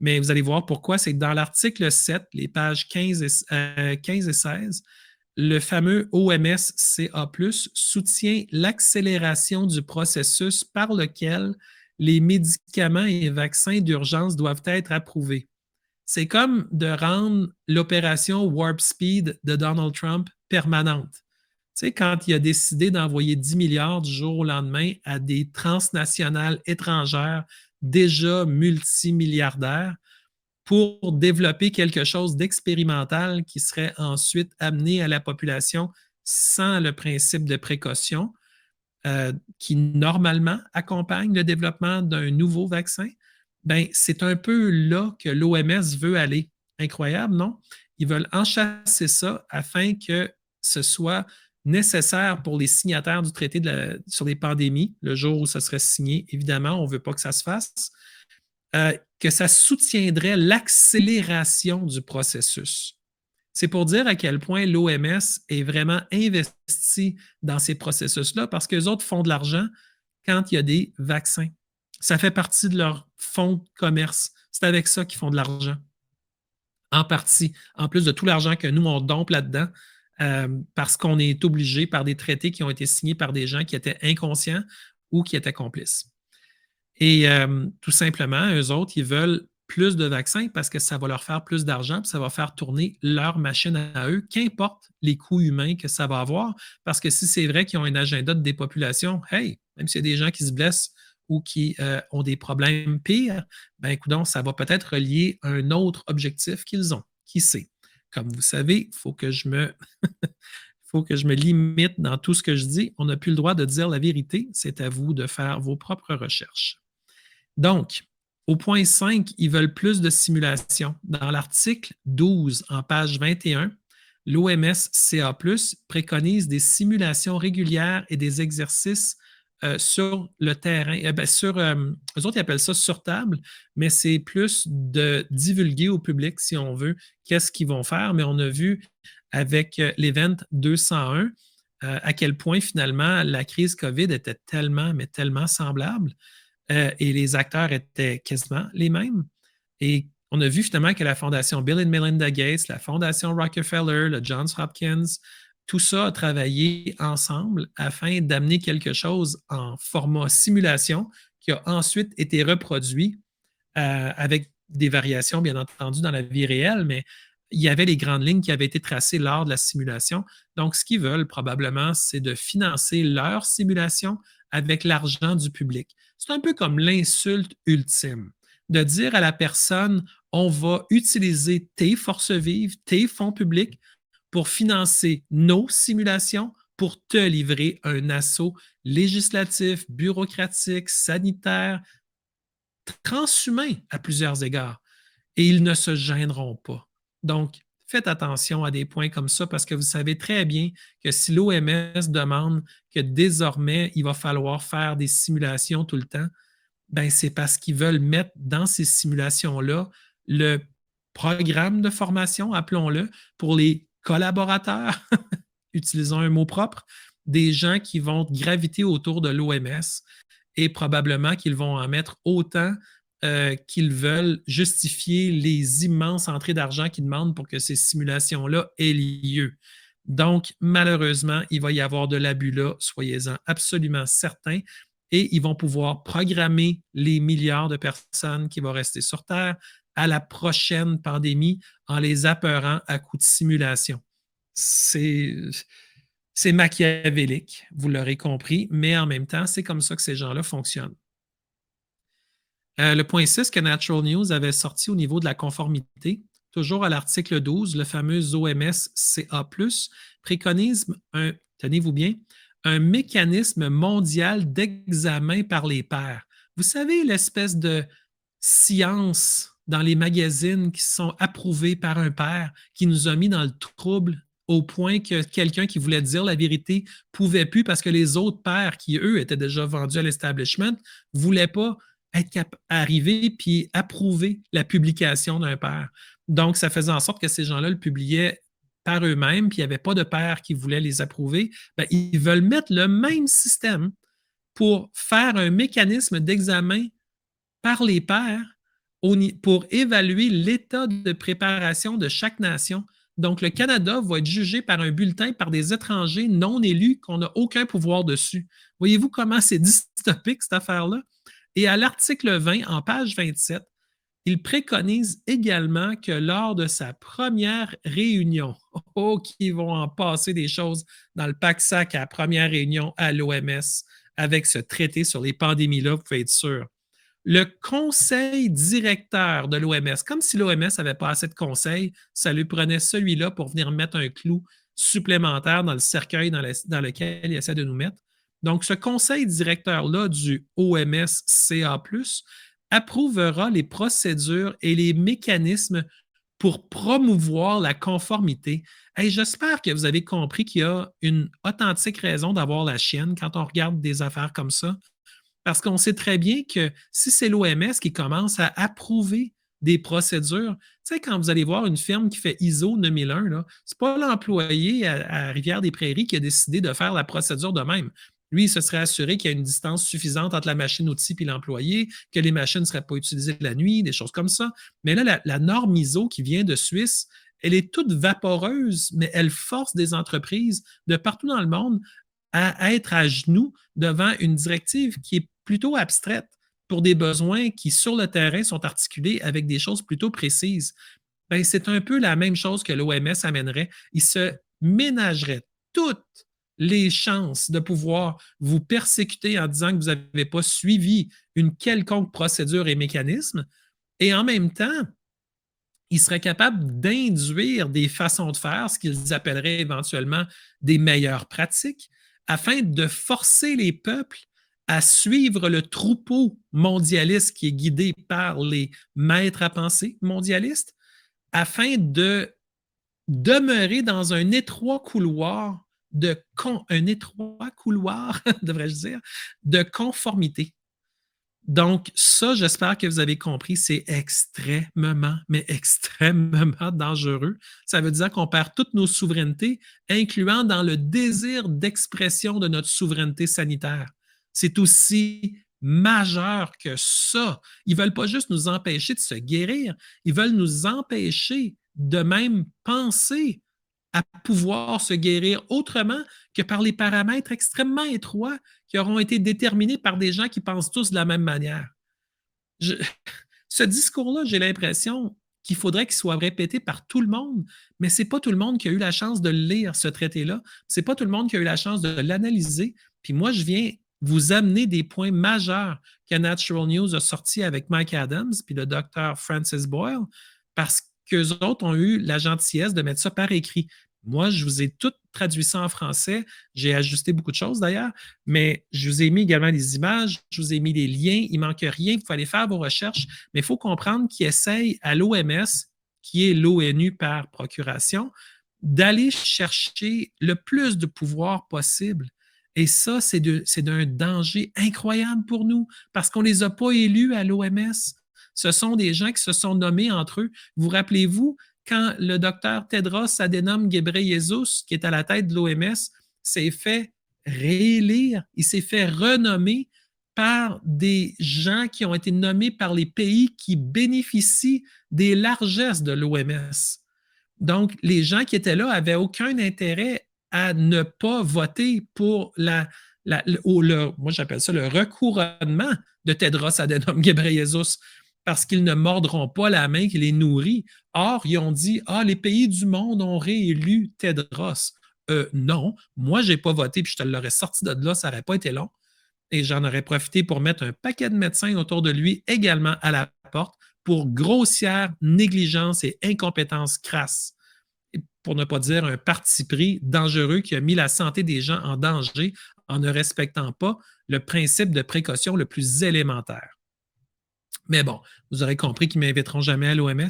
Mais vous allez voir pourquoi. C'est que dans l'article 7, les pages 15 et 16, le fameux OMS-CA+, soutient l'accélération du processus par lequel les médicaments et vaccins d'urgence doivent être approuvés. C'est comme de rendre l'opération Warp Speed de Donald Trump permanente. Tu sais, quand il a décidé d'envoyer 10 milliards du jour au lendemain à des transnationales étrangères déjà multimilliardaires pour développer quelque chose d'expérimental qui serait ensuite amené à la population sans le principe de précaution qui normalement accompagne le développement d'un nouveau vaccin, ben, c'est un peu là que l'OMS veut aller. Incroyable, non? Ils veulent enchasser ça afin que ce soit nécessaire pour les signataires du traité sur les pandémies, le jour où ça serait signé. Évidemment, on ne veut pas que ça se fasse. Que ça soutiendrait l'accélération du processus. C'est pour dire à quel point l'OMS est vraiment investie dans ces processus-là parce qu'eux autres font de l'argent quand il y a des vaccins. Ça fait partie de leur fonds de commerce. C'est avec ça qu'ils font de l'argent. En partie, en plus de tout l'argent que nous, on dompe là-dedans, parce qu'on est obligé par des traités qui ont été signés par des gens qui étaient inconscients ou qui étaient complices. Et tout simplement, eux autres, ils veulent plus de vaccins parce que ça va leur faire plus d'argent, puis ça va faire tourner leur machine à eux, qu'importe les coûts humains que ça va avoir. Parce que si c'est vrai qu'ils ont un agenda de dépopulation, hey, même s'il y a des gens qui se blessent ou qui ont des problèmes pires, ben écoute, ça va peut-être relier un autre objectif qu'ils ont. Qui sait? Comme vous savez, il faut que je me faut que je me limite dans tout ce que je dis. On n'a plus le droit de dire la vérité. C'est à vous de faire vos propres recherches. Donc, au point 5, ils veulent plus de simulations. Dans l'article 12, en page 21, l'OMS-CA+, préconise des simulations régulières et des exercices sur le terrain. Eux autres, ils appellent ça sur table, mais c'est plus de divulguer au public, si on veut, qu'est-ce qu'ils vont faire. Mais on a vu avec l'Event 201 à quel point, finalement, la crise COVID était tellement, mais tellement semblable. Et les acteurs étaient quasiment les mêmes. Et on a vu finalement que la Fondation Bill and Melinda Gates, la Fondation Rockefeller, le Johns Hopkins, tout ça a travaillé ensemble afin d'amener quelque chose en format simulation qui a ensuite été reproduit avec des variations, bien entendu, dans la vie réelle, mais il y avait les grandes lignes qui avaient été tracées lors de la simulation. Donc, ce qu'ils veulent probablement, c'est de financer leur simulation avec l'argent du public. C'est un peu comme l'insulte ultime, de dire à la personne, on va utiliser tes forces vives, tes fonds publics pour financer nos simulations, pour te livrer un assaut législatif, bureaucratique, sanitaire, transhumain à plusieurs égards. Et ils ne se gêneront pas. Donc, faites attention à des points comme ça parce que vous savez très bien que si l'OMS demande que désormais, il va falloir faire des simulations tout le temps, ben c'est parce qu'ils veulent mettre dans ces simulations-là le programme de formation, appelons-le, pour les collaborateurs, utilisons un mot propre, des gens qui vont graviter autour de l'OMS et probablement qu'ils vont en mettre autant qu'ils veulent justifier les immenses entrées d'argent qu'ils demandent pour que ces simulations-là aient lieu. Donc, malheureusement, il va y avoir de l'abus là, soyez-en absolument certains, et ils vont pouvoir programmer les milliards de personnes qui vont rester sur Terre à la prochaine pandémie en les apeurant à coups de simulation. C'est c'est machiavélique, vous l'aurez compris, mais en même temps, c'est comme ça que ces gens-là fonctionnent. Le point 6 que Natural News avait sorti au niveau de la conformité, toujours à l'article 12, le fameux OMS-CA+, préconise un, tenez-vous bien, un mécanisme mondial d'examen par les pairs. Vous savez, l'espèce de science dans les magazines qui sont approuvés par un père qui nous a mis dans le trouble au point que quelqu'un qui voulait dire la vérité pouvait plus parce que les autres pères qui, eux, étaient déjà vendus à l'establishment, ne voulaient pas être arriver puis approuver la publication d'un père. Donc, ça faisait en sorte que ces gens-là le publiaient par eux-mêmes, puis il n'y avait pas de père qui voulait les approuver. Bien, ils veulent mettre le même système pour faire un mécanisme d'examen par les pairs pour évaluer l'état de préparation de chaque nation. Donc, le Canada va être jugé par un bulletin par des étrangers non élus qu'on n'a aucun pouvoir dessus. Voyez-vous comment c'est dystopique, cette affaire-là? Et à l'article 20, en page 27, il préconise également que lors de sa première réunion, oh, qu'ils vont en passer des choses dans le pack-sac à la première réunion à l'OMS avec ce traité sur les pandémies-là, vous pouvez être sûr. Le conseil directeur de l'OMS, comme si l'OMS n'avait pas assez de conseils, ça lui prenait celui-là pour venir mettre un clou supplémentaire dans le cercueil dans lequel il essaie de nous mettre. Donc, ce conseil directeur-là du OMS-CA+, approuvera les procédures et les mécanismes pour promouvoir la conformité. Hey, j'espère que vous avez compris qu'il y a une authentique raison d'avoir la chienne quand on regarde des affaires comme ça. Parce qu'on sait très bien que si c'est l'OMS qui commence à approuver des procédures, tu sais, quand vous allez voir une firme qui fait ISO 9001, ce n'est pas l'employé à Rivière-des-Prairies qui a décidé de faire la procédure de même. Lui, il se serait assuré qu'il y a une distance suffisante entre la machine-outil et l'employé, que les machines ne seraient pas utilisées la nuit, des choses comme ça. Mais là, la norme ISO qui vient de Suisse, elle est toute vaporeuse, mais elle force des entreprises de partout dans le monde à être à genoux devant une directive qui est plutôt abstraite pour des besoins qui, sur le terrain, sont articulés avec des choses plutôt précises. Ben, c'est un peu la même chose que l'OMS amènerait. Il se ménagerait toutes les chances de pouvoir vous persécuter en disant que vous n'avez pas suivi une quelconque procédure et mécanisme. Et en même temps, ils seraient capables d'induire des façons de faire, ce qu'ils appelleraient éventuellement des meilleures pratiques, afin de forcer les peuples à suivre le troupeau mondialiste qui est guidé par les maîtres à penser mondialistes, afin de demeurer dans un étroit couloir devrais-je dire, de conformité. Donc, ça, j'espère que vous avez compris, c'est extrêmement, mais extrêmement dangereux. Ça veut dire qu'on perd toutes nos souverainetés, incluant dans le désir d'expression de notre souveraineté sanitaire. C'est aussi majeur que ça. Ils ne veulent pas juste nous empêcher de se guérir, ils veulent nous empêcher de même penser à pouvoir se guérir autrement que par les paramètres extrêmement étroits qui auront été déterminés par des gens qui pensent tous de la même manière. Je, ce discours-là, j'ai l'impression qu'il faudrait qu'il soit répété par tout le monde, mais ce n'est pas tout le monde qui a eu la chance de lire ce traité-là. Ce n'est pas tout le monde qui a eu la chance de l'analyser. Puis moi, je viens vous amenez des points majeurs que Natural News a sortis avec Mike Adams puis le docteur Francis Boyle parce qu'eux autres ont eu la gentillesse de mettre ça par écrit. Moi, je vous ai tout traduit ça en français. J'ai ajusté beaucoup de choses d'ailleurs, mais je vous ai mis également des images, je vous ai mis des liens. Il ne manque rien. Vous allez faire vos recherches, mais il faut comprendre qu'ils essayent à l'OMS, qui est l'ONU par procuration, d'aller chercher le plus de pouvoir possible. Et ça, c'est d'un danger incroyable pour nous parce qu'on ne les a pas élus à l'OMS. Ce sont des gens qui se sont nommés entre eux. Vous rappelez-vous, quand le docteur Tedros Adhanom Ghebreyesus, qui est à la tête de l'OMS, s'est fait réélire, il s'est fait renommer par des gens qui ont été nommés par les pays qui bénéficient des largesses de l'OMS. Donc, les gens qui étaient là n'avaient aucun intérêt à ne pas voter pour moi j'appelle ça le recouronnement de Tedros Adhanom Ghebreyesus parce qu'ils ne mordront pas la main qui les nourrit. Or, ils ont dit, les pays du monde ont réélu Tedros. Non, moi, je n'ai pas voté, puis je te l'aurais sorti de là, ça n'aurait pas été long. Et j'en aurais profité pour mettre un paquet de médecins autour de lui également à la porte pour grossière négligence et incompétence crasse. Pour ne pas dire un parti pris dangereux qui a mis la santé des gens en danger en ne respectant pas le principe de précaution le plus élémentaire. Mais bon, vous aurez compris qu'ils ne m'inviteront jamais à l'OMS.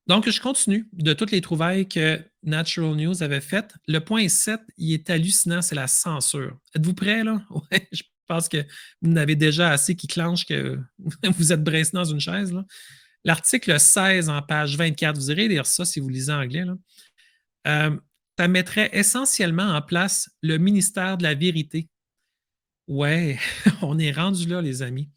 Donc, je continue de toutes les trouvailles que Natural News avait faites. Le point 7, il est hallucinant, c'est la censure. Êtes-vous prêts, là? Ouais, je pense que vous en avez déjà assez qui clenchent que vous êtes braissé dans une chaise. Là. L'article 16 en page 24, vous irez lire ça si vous lisez anglais. Là. Ça mettrait essentiellement en place le ministère de la Vérité. Ouais, on est rendu là, les amis,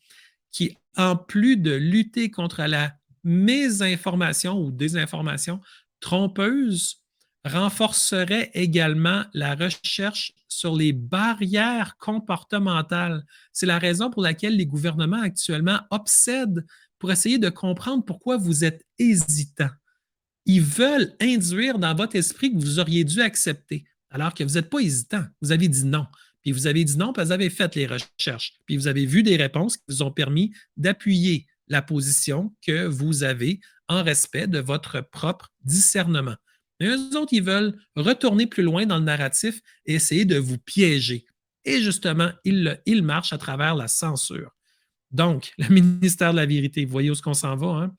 qui, en plus de lutter contre la mésinformation ou désinformation trompeuse, renforcerait également la recherche sur les barrières comportementales. C'est la raison pour laquelle les gouvernements actuellement obsèdent pour essayer de comprendre pourquoi vous êtes hésitant. Ils veulent induire dans votre esprit que vous auriez dû accepter, alors que vous n'êtes pas hésitant. Vous avez dit non. Puis vous avez dit non parce que vous avez fait les recherches. Puis vous avez vu des réponses qui vous ont permis d'appuyer la position que vous avez en respect de votre propre discernement. Mais eux autres, ils veulent retourner plus loin dans le narratif et essayer de vous piéger. Et justement, ils marchent à travers la censure. Donc, le ministère de la Vérité, vous voyez où est-ce qu'on s'en va, hein?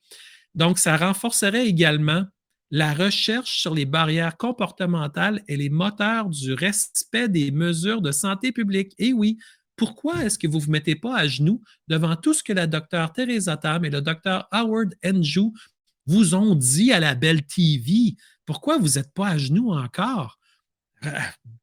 Donc, ça renforcerait également la recherche sur les barrières comportementales et les moteurs du respect des mesures de santé publique. Et oui, pourquoi est-ce que vous ne vous mettez pas à genoux devant tout ce que la docteure Theresa Tam et le docteur Howard Andrew vous ont dit à la Belle TV? Pourquoi vous n'êtes pas à genoux encore?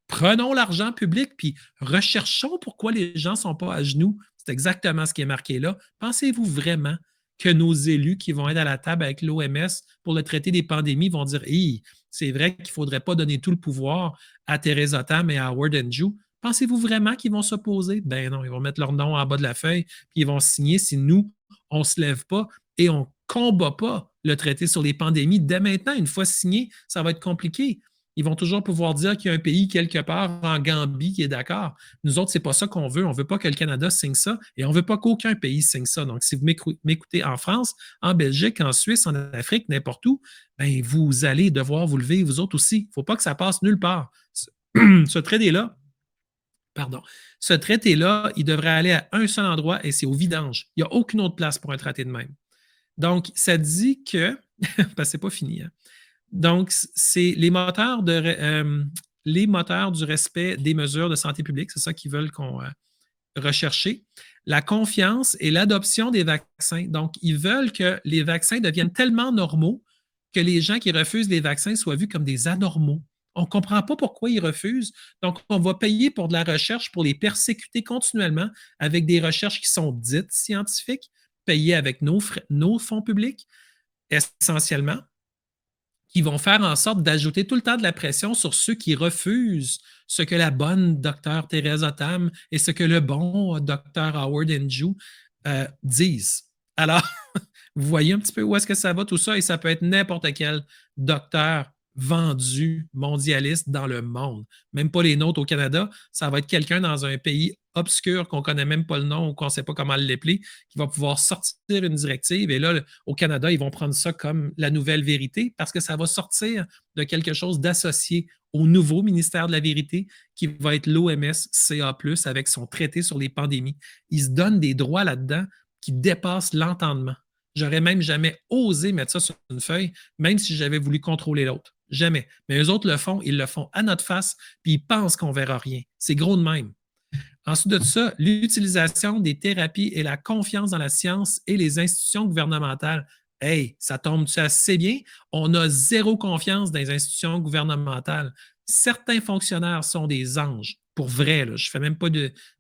Prenons l'argent public puis recherchons pourquoi les gens ne sont pas à genoux. C'est exactement ce qui est marqué là. Pensez-vous vraiment que nos élus qui vont être à la table avec l'OMS pour le traiter des pandémies vont dire hey, c'est vrai qu'il ne faudrait pas donner tout le pouvoir à Theresa Tam et à Howard Andrew. Pensez-vous vraiment qu'ils vont s'opposer? Ben non, ils vont mettre leur nom en bas de la feuille puis ils vont signer si nous, on ne se lève pas et on ne combat pas le traité sur les pandémies. Dès maintenant, une fois signé, ça va être compliqué. Ils vont toujours pouvoir dire qu'il y a un pays quelque part en Gambie qui est d'accord. Nous autres, ce n'est pas ça qu'on veut. On ne veut pas que le Canada signe ça et on ne veut pas qu'aucun pays signe ça. Donc, si vous m'écoutez en France, en Belgique, en Suisse, en Afrique, n'importe où, ben, vous allez devoir vous lever, vous autres aussi. Il ne faut pas que ça passe nulle part. Ce traité-là, ce traité-là, il devrait aller à un seul endroit et c'est au vidange. Il n'y a aucune autre place pour un traité de même. Donc, ça dit que, parce que ce n'est pas fini, hein? Donc, c'est les moteurs du respect des mesures de santé publique, c'est ça qu'ils veulent qu'on recherche. La confiance et l'adoption des vaccins. Donc, ils veulent que les vaccins deviennent tellement normaux que les gens qui refusent les vaccins soient vus comme des anormaux. On ne comprend pas pourquoi ils refusent. Donc, on va payer pour de la recherche pour les persécuter continuellement avec des recherches qui sont dites scientifiques, payées avec nos fonds publics, essentiellement, qui vont faire en sorte d'ajouter tout le temps de la pression sur ceux qui refusent ce que la bonne docteure Theresa Tam et ce que le bon docteur Howard Andrew disent. Alors, vous voyez un petit peu où est-ce que ça va tout ça et ça peut être n'importe quel docteur vendus mondialistes dans le monde. Même pas les nôtres au Canada, ça va être quelqu'un dans un pays obscur qu'on ne connaît même pas le nom ou qu'on ne sait pas comment l'épeler, qui va pouvoir sortir une directive. Et là, au Canada, ils vont prendre ça comme la nouvelle vérité parce que ça va sortir de quelque chose d'associé au nouveau ministère de la Vérité qui va être l'OMS-CA+, avec son traité sur les pandémies. Ils se donnent des droits là-dedans qui dépassent l'entendement. J'aurais même jamais osé mettre ça sur une feuille, même si j'avais voulu contrôler l'autre. Jamais. Mais eux autres le font, ils le font à notre face, puis ils pensent qu'on verra rien. C'est gros de même. Ensuite de ça, l'utilisation des thérapies et la confiance dans la science et les institutions gouvernementales. Hey, ça tombe-tu assez bien? On a zéro confiance dans les institutions gouvernementales. Certains fonctionnaires sont des anges. Pour vrai, là, je ne fais même pas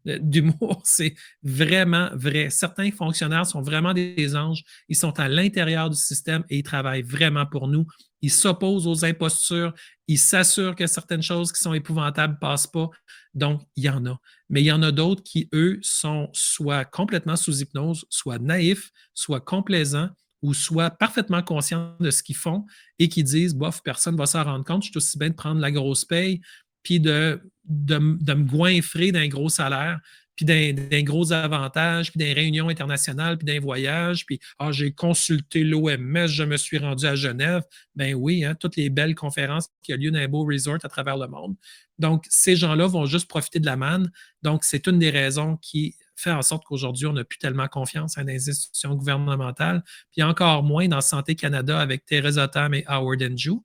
d'humour, c'est vraiment vrai. Certains fonctionnaires sont vraiment des anges. Ils sont à l'intérieur du système et ils travaillent vraiment pour nous. Ils s'opposent aux impostures. Ils s'assurent que certaines choses qui sont épouvantables ne passent pas. Donc, il y en a. Mais il y en a d'autres qui, eux, sont soit complètement sous hypnose, soit naïfs, soit complaisants ou soit parfaitement conscients de ce qu'ils font et qui disent, bof, personne ne va s'en rendre compte, je suis aussi bien de prendre la grosse paye puis de me goinfrer d'un gros salaire, puis d'un gros avantage, puis des réunions internationales, puis d'un voyage, puis j'ai consulté l'OMS, je me suis rendu à Genève. Ben oui, hein, toutes les belles conférences qui ont lieu dans un beau resort à travers le monde. Donc, ces gens-là vont juste profiter de la manne. Donc, c'est une des raisons qui fait en sorte qu'aujourd'hui, on n'a plus tellement confiance dans les institutions gouvernementales, puis encore moins dans Santé Canada avec Theresa Tam et Howard Andrew.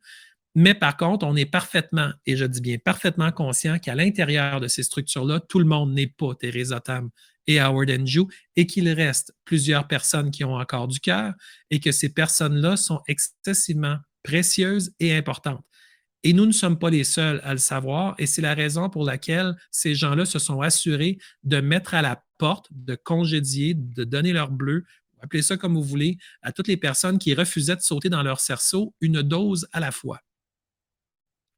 Mais par contre, on est parfaitement, et je dis bien parfaitement conscient qu'à l'intérieur de ces structures-là, tout le monde n'est pas Theresa Tam et Howard Andrew et qu'il reste plusieurs personnes qui ont encore du cœur et que ces personnes-là sont excessivement précieuses et importantes. Et nous ne sommes pas les seuls à le savoir et c'est la raison pour laquelle ces gens-là se sont assurés de mettre à la porte, de congédier, de donner leur bleu, appelez ça comme vous voulez, à toutes les personnes qui refusaient de sauter dans leur cerceau une dose à la fois.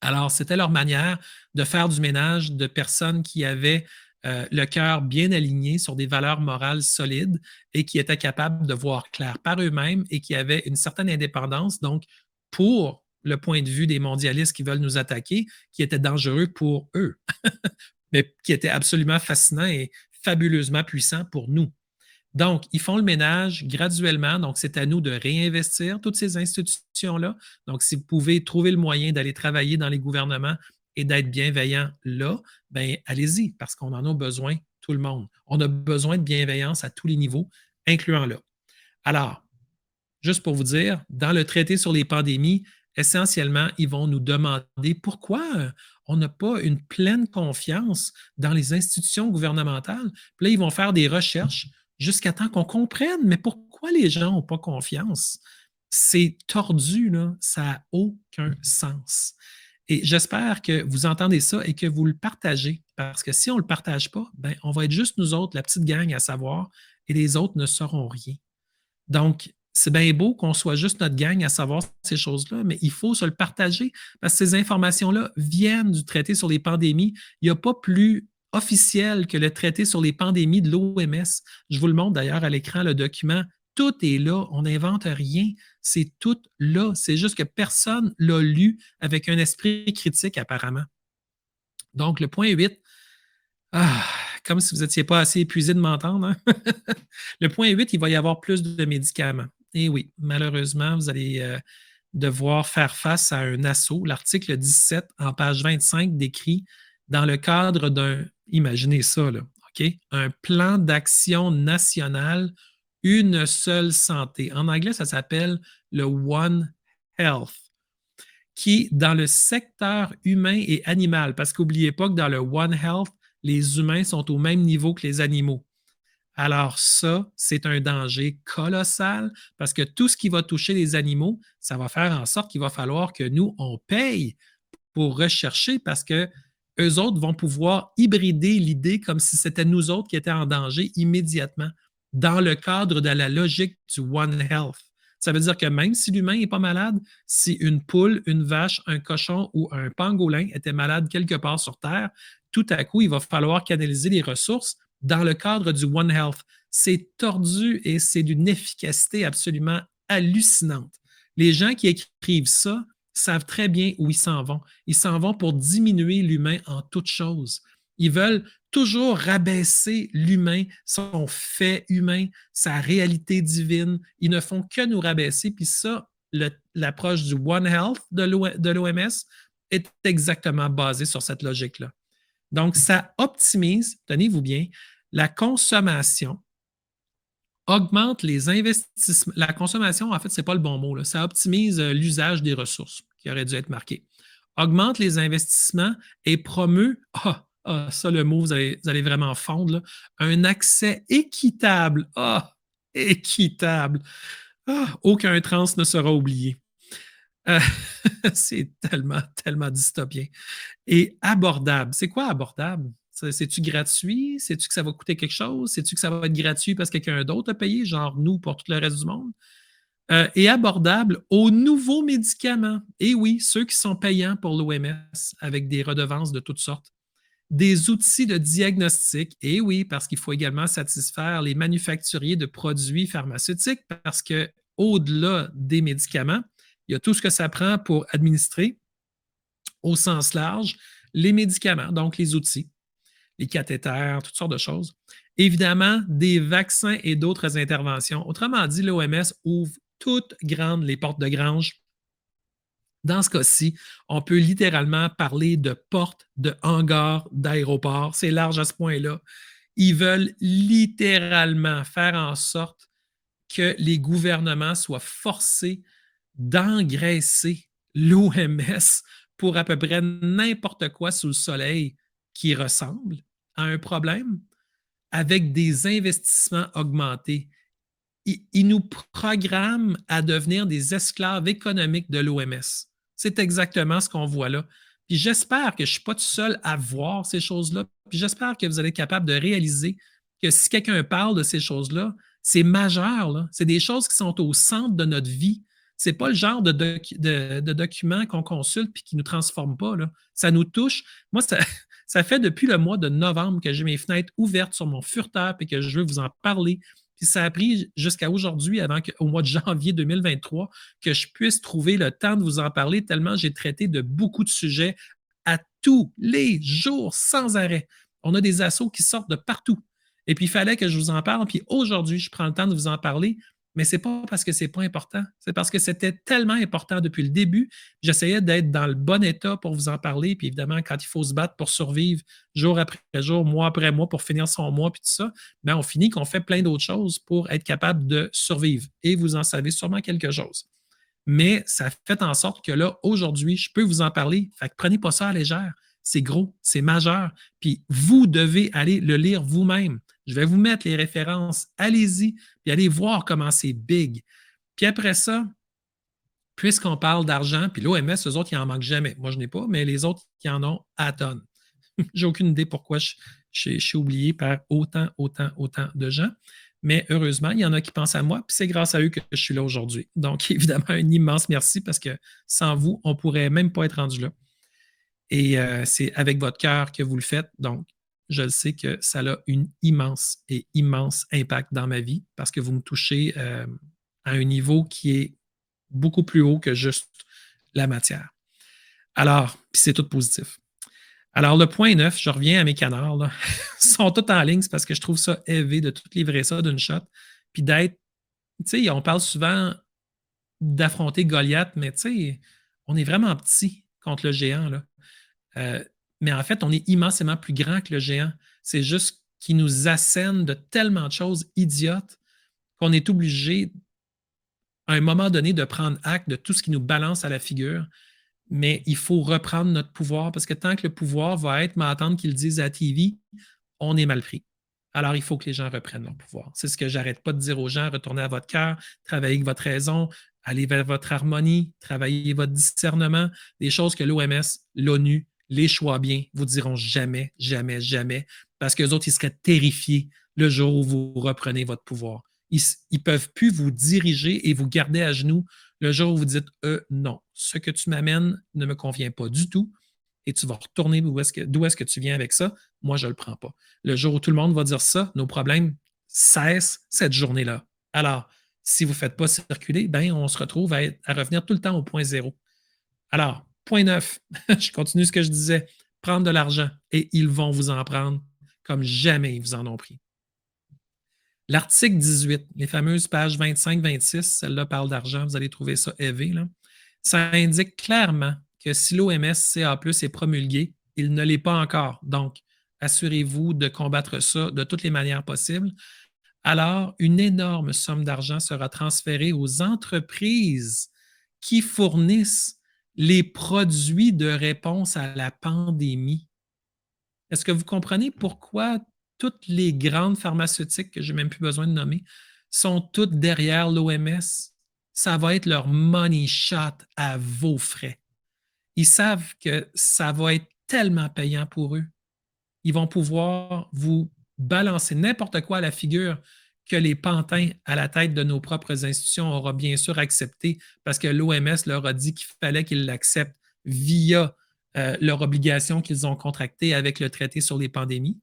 Alors, c'était leur manière de faire du ménage de personnes qui avaient le cœur bien aligné sur des valeurs morales solides et qui étaient capables de voir clair par eux-mêmes et qui avaient une certaine indépendance, donc pour le point de vue des mondialistes qui veulent nous attaquer, qui était dangereux pour eux, mais qui était absolument fascinant et fabuleusement puissant pour nous. Donc, ils font le ménage graduellement. Donc, c'est à nous de réinvestir toutes ces institutions-là. Donc, si vous pouvez trouver le moyen d'aller travailler dans les gouvernements et d'être bienveillant là, bien, allez-y, parce qu'on en a besoin, tout le monde. On a besoin de bienveillance à tous les niveaux, incluant là. Alors, juste pour vous dire, dans le traité sur les pandémies, essentiellement, ils vont nous demander pourquoi on n'a pas une pleine confiance dans les institutions gouvernementales. Puis là, ils vont faire des recherches jusqu'à temps qu'on comprenne, mais pourquoi les gens n'ont pas confiance? C'est tordu, là, ça n'a aucun sens. Et j'espère que vous entendez ça et que vous le partagez, parce que si on ne le partage pas, ben, on va être juste nous autres, la petite gang à savoir, et les autres ne sauront rien. Donc, c'est bien beau qu'on soit juste notre gang à savoir ces choses-là, mais il faut se le partager parce que ces informations-là viennent du traité sur les pandémies. Il n'y a pas plus officiel que le traité sur les pandémies de l'OMS. Je vous le montre d'ailleurs à l'écran, le document. Tout est là, on n'invente rien. C'est tout là. C'est juste que personne l'a lu avec un esprit critique apparemment. Donc, le point 8, ah, comme si vous n'étiez pas assez épuisé de m'entendre. Hein? Le point 8, il va y avoir plus de médicaments. Et oui, malheureusement, vous allez devoir faire face à un assaut. L'article 17, en page 25, décrit dans le cadre d'un, imaginez ça, là, OK? Un plan d'action national, une seule santé. En anglais, ça s'appelle le One Health, qui, dans le secteur humain et animal, parce qu'oubliez pas que dans le One Health, les humains sont au même niveau que les animaux. Alors ça, c'est un danger colossal parce que tout ce qui va toucher les animaux, ça va faire en sorte qu'il va falloir que nous, on paye pour rechercher parce que eux autres vont pouvoir hybrider l'idée comme si c'était nous autres qui étaient en danger immédiatement dans le cadre de la logique du One Health. Ça veut dire que même si l'humain n'est pas malade, si une poule, une vache, un cochon ou un pangolin était malade quelque part sur Terre, tout à coup, il va falloir canaliser les ressources dans le cadre du One Health. C'est tordu et c'est d'une efficacité absolument hallucinante. Les gens qui écrivent ça, savent très bien où ils s'en vont. Ils s'en vont pour diminuer l'humain en toute chose. Ils veulent toujours rabaisser l'humain, son fait humain, sa réalité divine. Ils ne font que nous rabaisser. Puis ça, l'approche du One Health de l'OMS est exactement basée sur cette logique-là. Donc, ça optimise, tenez-vous bien, la consommation, augmente les investissements. La consommation, en fait, ce n'est pas le bon mot. Là. Ça optimise l'usage des ressources qui aurait dû être marqué. Augmente les investissements et promeut, ça le mot, vous allez vraiment fondre, là, un accès équitable. Équitable. Aucun trans ne sera oublié. C'est tellement, tellement dystopien. Et abordable. C'est quoi abordable? C'est-tu gratuit? C'est-tu que ça va coûter quelque chose? C'est-tu que ça va être gratuit parce que quelqu'un d'autre a payé, genre nous pour tout le reste du monde? Et abordable aux nouveaux médicaments. Et oui, ceux qui sont payants pour l'OMS avec des redevances de toutes sortes. Des outils de diagnostic. Et oui, parce qu'il faut également satisfaire les manufacturiers de produits pharmaceutiques parce que au-delà des médicaments, il y a tout ce que ça prend pour administrer au sens large les médicaments, donc les outils, les cathéters, toutes sortes de choses. Évidemment, des vaccins et d'autres interventions. Autrement dit, l'OMS ouvre toutes grandes les portes de grange. Dans ce cas-ci, on peut littéralement parler de portes, de hangars, d'aéroports. C'est large à ce point-là. Ils veulent littéralement faire en sorte que les gouvernements soient forcés d'engraisser l'OMS pour à peu près n'importe quoi sous le soleil qui ressemble à un problème avec des investissements augmentés. Ils nous programment à devenir des esclaves économiques de l'OMS. C'est exactement ce qu'on voit là. Puis j'espère que je ne suis pas tout seul à voir ces choses-là. Puis j'espère que vous allez être capable de réaliser que si quelqu'un parle de ces choses-là, c'est majeur. Là. C'est des choses qui sont au centre de notre vie. Ce n'est pas le genre de documents qu'on consulte et qui ne nous transforment pas. Là. Ça nous touche. Moi, ça fait depuis le mois de novembre que j'ai mes fenêtres ouvertes sur mon furteur et que je veux vous en parler. Puis ça a pris jusqu'à aujourd'hui, au mois de janvier 2023, que je puisse trouver le temps de vous en parler, tellement j'ai traité de beaucoup de sujets à tous les jours, sans arrêt. On a des assauts qui sortent de partout. Et puis, il fallait que je vous en parle. Puis aujourd'hui, je prends le temps de vous en parler. Mais ce n'est pas parce que ce n'est pas important. C'est parce que c'était tellement important depuis le début. J'essayais d'être dans le bon état pour vous en parler. Puis évidemment, quand il faut se battre pour survivre jour après jour, mois après mois, pour finir son mois, puis tout ça, bien, on finit qu'on fait plein d'autres choses pour être capable de survivre. Et vous en savez sûrement quelque chose. Mais ça fait en sorte que là, aujourd'hui, je peux vous en parler. Fait que prenez pas ça à légère. C'est gros, c'est majeur. Puis vous devez aller le lire vous-même. Je vais vous mettre les références. Allez-y, puis allez voir comment c'est big. Puis après ça, puisqu'on parle d'argent, puis l'OMS, eux autres, ils n'en manquent jamais. Moi, je n'ai pas, mais les autres qui en ont à tonnes. J'ai aucune idée pourquoi je suis oublié par autant de gens. Mais heureusement, il y en a qui pensent à moi, puis c'est grâce à eux que je suis là aujourd'hui. Donc, évidemment, un immense merci parce que sans vous, on ne pourrait même pas être rendu là. Et c'est avec votre cœur que vous le faites. Donc, je le sais que ça a un immense impact dans ma vie parce que vous me touchez à un niveau qui est beaucoup plus haut que juste la matière. Alors, puis c'est tout positif. Alors, le point 9, je reviens à mes canards. Là. Ils sont tous en ligne, c'est parce que je trouve ça élevé de tout livrer ça d'une shot. Puis d'être, tu sais, on parle souvent d'affronter Goliath, mais tu sais, on est vraiment petit contre le géant. Là. Mais en fait, on est immensément plus grand que le géant. C'est juste qu'il nous assène de tellement de choses idiotes qu'on est obligé, à un moment donné, de prendre acte de tout ce qui nous balance à la figure. Mais il faut reprendre notre pouvoir parce que tant que le pouvoir va être m'attendre qu'ils le disent à la TV, on est mal pris. Alors, il faut que les gens reprennent leur pouvoir. C'est ce que j'arrête pas de dire aux gens, retournez à votre cœur, travaillez avec votre raison, allez vers votre harmonie, travaillez votre discernement, des choses que l'OMS, l'ONU, les choix bien vous diront jamais, jamais, jamais, parce qu'eux autres, ils seraient terrifiés le jour où vous reprenez votre pouvoir. Ils ne peuvent plus vous diriger et vous garder à genoux le jour où vous dites non, ce que tu m'amènes ne me convient pas du tout et tu vas retourner d'où est-ce que tu viens avec ça. Moi, je ne le prends pas. Le jour où tout le monde va dire ça, nos problèmes cessent cette journée-là. Alors, si vous ne faites pas circuler, ben, on se retrouve à revenir tout le temps au point zéro. Alors, point 9, je continue ce que je disais, prendre de l'argent et ils vont vous en prendre comme jamais ils vous en ont pris. L'article 18, les fameuses pages 25-26, celle-là parle d'argent, vous allez trouver ça élevé, là. Ça indique clairement que si l'OMS-CA+ est promulgué, il ne l'est pas encore. Donc, assurez-vous de combattre ça de toutes les manières possibles. Alors, une énorme somme d'argent sera transférée aux entreprises qui fournissent les produits de réponse à la pandémie. Est-ce que vous comprenez pourquoi toutes les grandes pharmaceutiques, que j'ai même plus besoin de nommer, sont toutes derrière l'OMS? Ça va être leur money shot à vos frais. Ils savent que ça va être tellement payant pour eux. Ils vont pouvoir vous balancer n'importe quoi à la figure que les pantins à la tête de nos propres institutions auront bien sûr accepté parce que l'OMS leur a dit qu'il fallait qu'ils l'acceptent via leur obligation qu'ils ont contractée avec le traité sur les pandémies.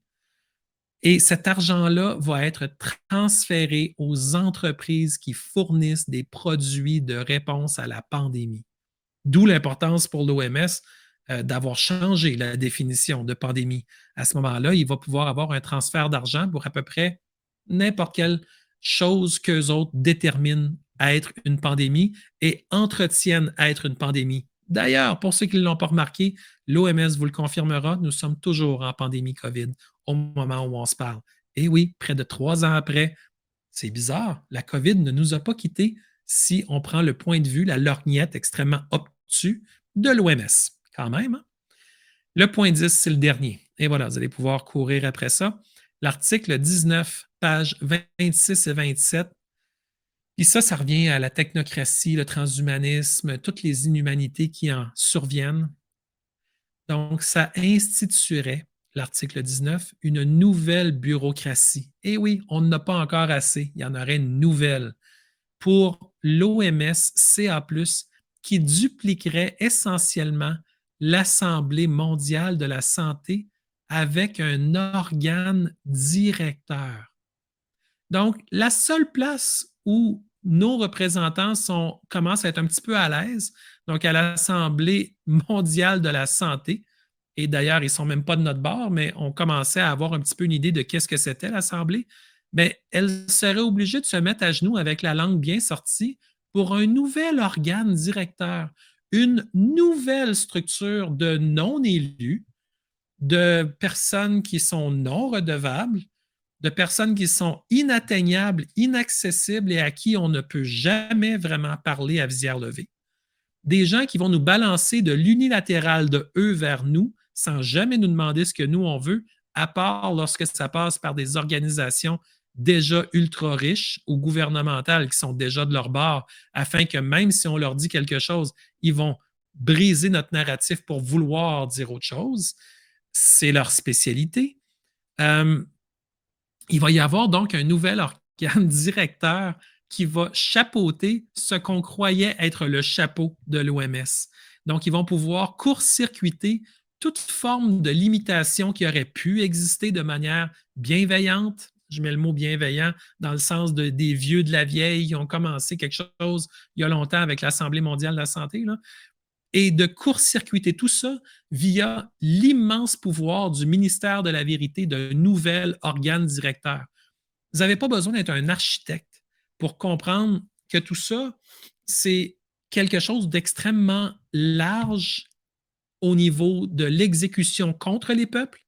Et cet argent-là va être transféré aux entreprises qui fournissent des produits de réponse à la pandémie. D'où l'importance pour l'OMS d'avoir changé la définition de pandémie. À ce moment-là, il va pouvoir avoir un transfert d'argent pour à peu près n'importe quelle chose qu'eux autres déterminent à être une pandémie et entretiennent à être une pandémie. D'ailleurs, pour ceux qui ne l'ont pas remarqué, l'OMS vous le confirmera, nous sommes toujours en pandémie COVID au moment où on se parle. Et oui, près de 3 ans après, c'est bizarre, la COVID ne nous a pas quittés si on prend le point de vue, la lorgnette extrêmement obtus de l'OMS, quand même. Hein? Le point 10, c'est le dernier. Et voilà, vous allez pouvoir courir après ça. L'article 19, pages 26 et 27. Puis ça revient à la technocratie, le transhumanisme, toutes les inhumanités qui en surviennent. Donc, ça instituerait, l'article 19, une nouvelle bureaucratie. Et oui, on n'en a pas encore assez. Il y en aurait une nouvelle pour l'OMS-CA+, qui dupliquerait essentiellement l'Assemblée mondiale de la santé avec un organe directeur. Donc, la seule place où nos représentants commencent à être un petit peu à l'aise, donc à l'Assemblée mondiale de la santé, et d'ailleurs, ils ne sont même pas de notre bord, mais on commençait à avoir un petit peu une idée de qu'est-ce que c'était l'Assemblée, mais elle serait obligée de se mettre à genoux avec la langue bien sortie pour un nouvel organe directeur, une nouvelle structure de non-élus, de personnes qui sont non redevables, de personnes qui sont inatteignables, inaccessibles et à qui on ne peut jamais vraiment parler à visière levée. Des gens qui vont nous balancer de l'unilatéral de eux vers nous sans jamais nous demander ce que nous on veut, à part lorsque ça passe par des organisations déjà ultra riches ou gouvernementales qui sont déjà de leur bord, afin que même si on leur dit quelque chose, ils vont briser notre narratif pour vouloir dire autre chose. C'est leur spécialité. Euh, il va y avoir donc un nouvel organe directeur qui va chapeauter ce qu'on croyait être le chapeau de l'OMS. Donc, ils vont pouvoir court-circuiter toute forme de limitation qui aurait pu exister de manière bienveillante. Je mets le mot bienveillant dans le sens des vieux de la vieille qui ont commencé quelque chose il y a longtemps avec l'Assemblée mondiale de la santé, là, et de court-circuiter tout ça via l'immense pouvoir du ministère de la Vérité d'un nouvel organe directeur. Vous n'avez pas besoin d'être un architecte pour comprendre que tout ça, c'est quelque chose d'extrêmement large au niveau de l'exécution contre les peuples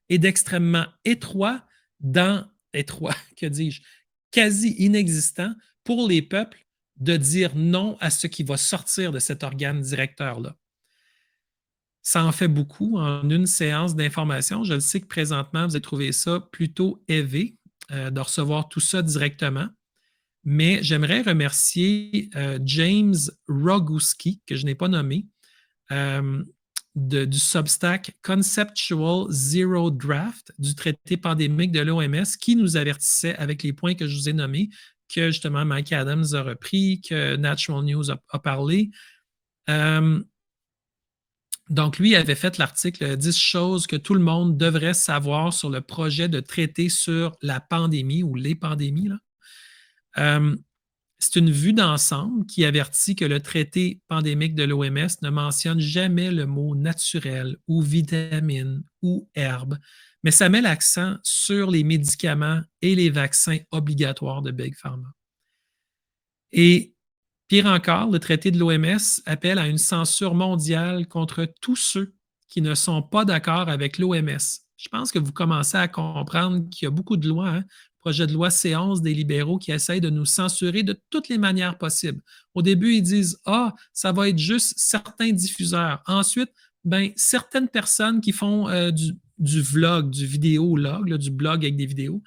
et d'extrêmement étroit, que dis-je, quasi inexistant pour les peuples de dire non à ce qui va sortir de cet organe directeur-là. Ça en fait beaucoup en une séance d'information. Je le sais que présentement, vous avez trouvé ça plutôt élevé de recevoir tout ça directement. Mais j'aimerais remercier James Roguski, que je n'ai pas nommé, euh, du Substack Conceptual Zero Draft du traité pandémique de l'OMS qui nous avertissait avec les points que je vous ai nommés, que justement Mike Adams a repris, que Natural News a parlé. Donc, lui avait fait l'article 10 choses que tout le monde devrait savoir sur le projet de traité sur la pandémie ou les pandémies. Là. C'est une vue d'ensemble qui avertit que le traité pandémique de l'OMS ne mentionne jamais le mot naturel ou vitamine ou herbe, mais ça met l'accent sur les médicaments et les vaccins obligatoires de Big Pharma. Et pire encore, le traité de l'OMS appelle à une censure mondiale contre tous ceux qui ne sont pas d'accord avec l'OMS. Je pense que vous commencez à comprendre qu'il y a beaucoup de lois, hein, projet de loi C11 des libéraux qui essayent de nous censurer de toutes les manières possibles. Au début, ils disent ah, ça va être juste certains diffuseurs. Ensuite, ben, certaines personnes qui font du vlog, du vidéolog, là, du blog avec des vidéos,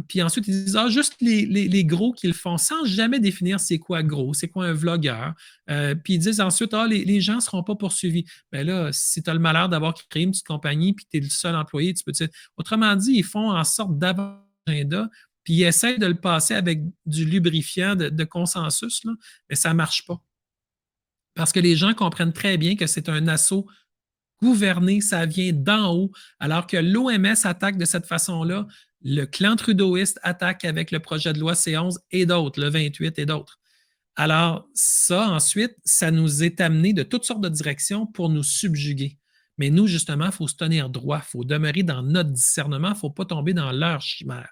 puis ensuite, ils disent ah, juste les gros qui le font sans jamais définir c'est quoi gros, c'est quoi un vlogueur. Puis ils disent ensuite ah, les gens ne seront pas poursuivis. Bien là, si tu as le malheur d'avoir créé une petite compagnie puis tu es le seul employé, tu peux dire. Autrement dit, ils font en sorte d'avoir un agenda puis ils essaient de le passer avec du lubrifiant de consensus, là, mais ça ne marche pas. Parce que les gens comprennent très bien que c'est un assaut gouverner, ça vient d'en haut, alors que l'OMS attaque de cette façon-là, le clan trudeauiste attaque avec le projet de loi C11 et d'autres, le 28 et d'autres. Alors, ça, ensuite, ça nous est amené de toutes sortes de directions pour nous subjuguer. Mais nous, justement, il faut se tenir droit, il faut demeurer dans notre discernement, il ne faut pas tomber dans leur chimère.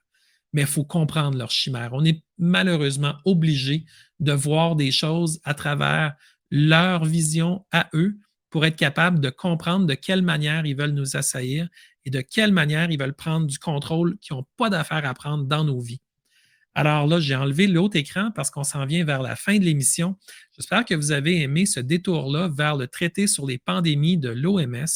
Mais il faut comprendre leur chimère. On est malheureusement obligé de voir des choses à travers leur vision à eux pour être capable de comprendre de quelle manière ils veulent nous assaillir et de quelle manière ils veulent prendre du contrôle qu'ils n'ont pas d'affaire à prendre dans nos vies. Alors là, j'ai enlevé l'autre écran parce qu'on s'en vient vers la fin de l'émission. J'espère que vous avez aimé ce détour-là vers le traité sur les pandémies de l'OMS.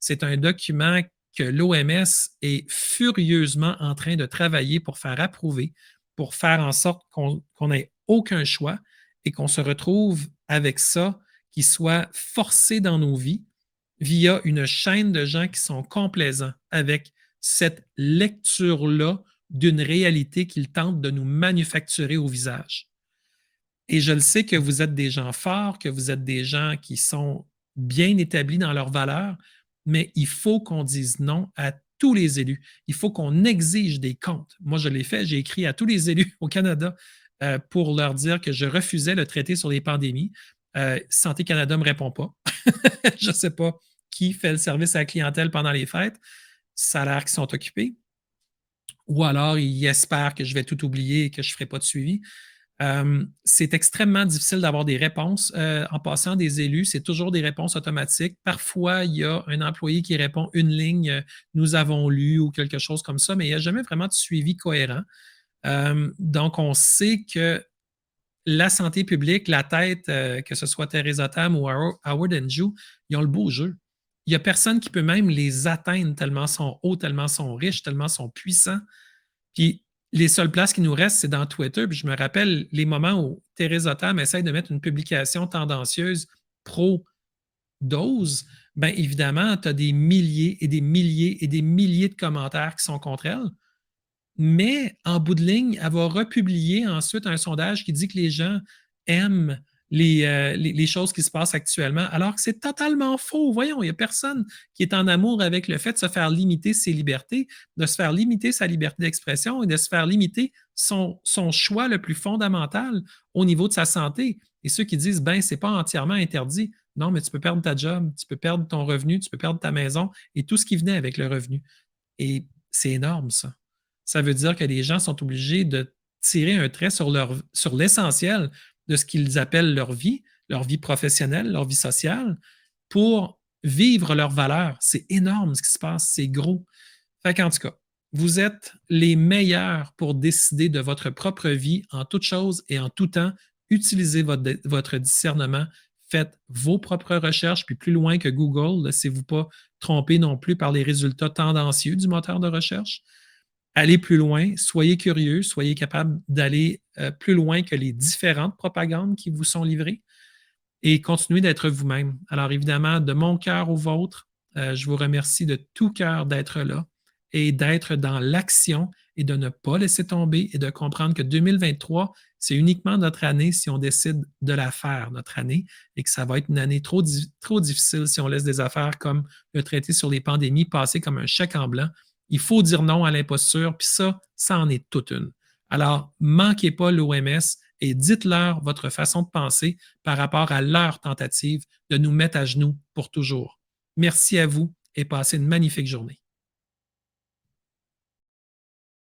C'est un document que l'OMS est furieusement en train de travailler pour faire approuver, pour faire en sorte qu'on n'ait aucun choix et qu'on se retrouve avec ça qui soit forcé dans nos vies via une chaîne de gens qui sont complaisants avec cette lecture-là d'une réalité qu'ils tentent de nous manufacturer au visage. Et je le sais que vous êtes des gens forts, que vous êtes des gens qui sont bien établis dans leurs valeurs, mais il faut qu'on dise non à tous les élus. Il faut qu'on exige des comptes. Moi, je l'ai fait, j'ai écrit à tous les élus au Canada pour leur dire que je refusais le traité sur les pandémies. Santé Canada ne me répond pas. Je ne sais pas qui fait le service à la clientèle pendant les fêtes. Ça a l'air qu'ils sont occupés. Ou alors, ils espèrent que je vais tout oublier et que je ne ferai pas de suivi. C'est extrêmement difficile d'avoir des réponses. En passant des élus, c'est toujours des réponses automatiques. Parfois, il y a un employé qui répond une ligne, nous avons lu ou quelque chose comme ça, mais il n'y a jamais vraiment de suivi cohérent. Donc, on sait que la santé publique, la tête, que ce soit Theresa Tam ou Howard Andrew, ils ont le beau jeu. Il n'y a personne qui peut même les atteindre tellement sont hauts, tellement sont riches, tellement sont puissants. Puis les seules places qui nous restent, c'est dans Twitter. Puis je me rappelle les moments où Theresa Tam essaie de mettre une publication tendancieuse pro-dose. Bien évidemment, tu as des milliers et des milliers et des milliers de commentaires qui sont contre elle. Mais en bout de ligne, elle va republier ensuite un sondage qui dit que les gens aiment les choses qui se passent actuellement, alors que c'est totalement faux. Voyons, il n'y a personne qui est en amour avec le fait de se faire limiter ses libertés, de se faire limiter sa liberté d'expression et de se faire limiter son choix le plus fondamental au niveau de sa santé. Et ceux qui disent, ben, c'est pas entièrement interdit. Non, mais tu peux perdre ta job, tu peux perdre ton revenu, tu peux perdre ta maison et tout ce qui venait avec le revenu. Et c'est énorme, ça. Ça veut dire que les gens sont obligés de tirer un trait sur l'essentiel de ce qu'ils appellent leur vie professionnelle, leur vie sociale, pour vivre leurs valeurs. C'est énorme ce qui se passe, c'est gros. Fait qu'en tout cas, vous êtes les meilleurs pour décider de votre propre vie en toute chose et en tout temps. Utilisez votre discernement, faites vos propres recherches, puis plus loin que Google, laissez-vous pas tromper non plus par les résultats tendancieux du moteur de recherche. Allez plus loin, soyez curieux, soyez capable d'aller plus loin que les différentes propagandes qui vous sont livrées et continuez d'être vous-même. Alors évidemment, de mon cœur au vôtre, je vous remercie de tout cœur d'être là et d'être dans l'action et de ne pas laisser tomber et de comprendre que 2023, c'est uniquement notre année si on décide de la faire, notre année, et que ça va être une année trop difficile si on laisse des affaires comme le traité sur les pandémies passer comme un chèque en blanc. Il faut dire non à l'imposture, puis ça en est toute une. Alors, manquez pas l'OMS, et dites-leur votre façon de penser par rapport à leur tentative de nous mettre à genoux pour toujours. Merci à vous et passez une magnifique journée.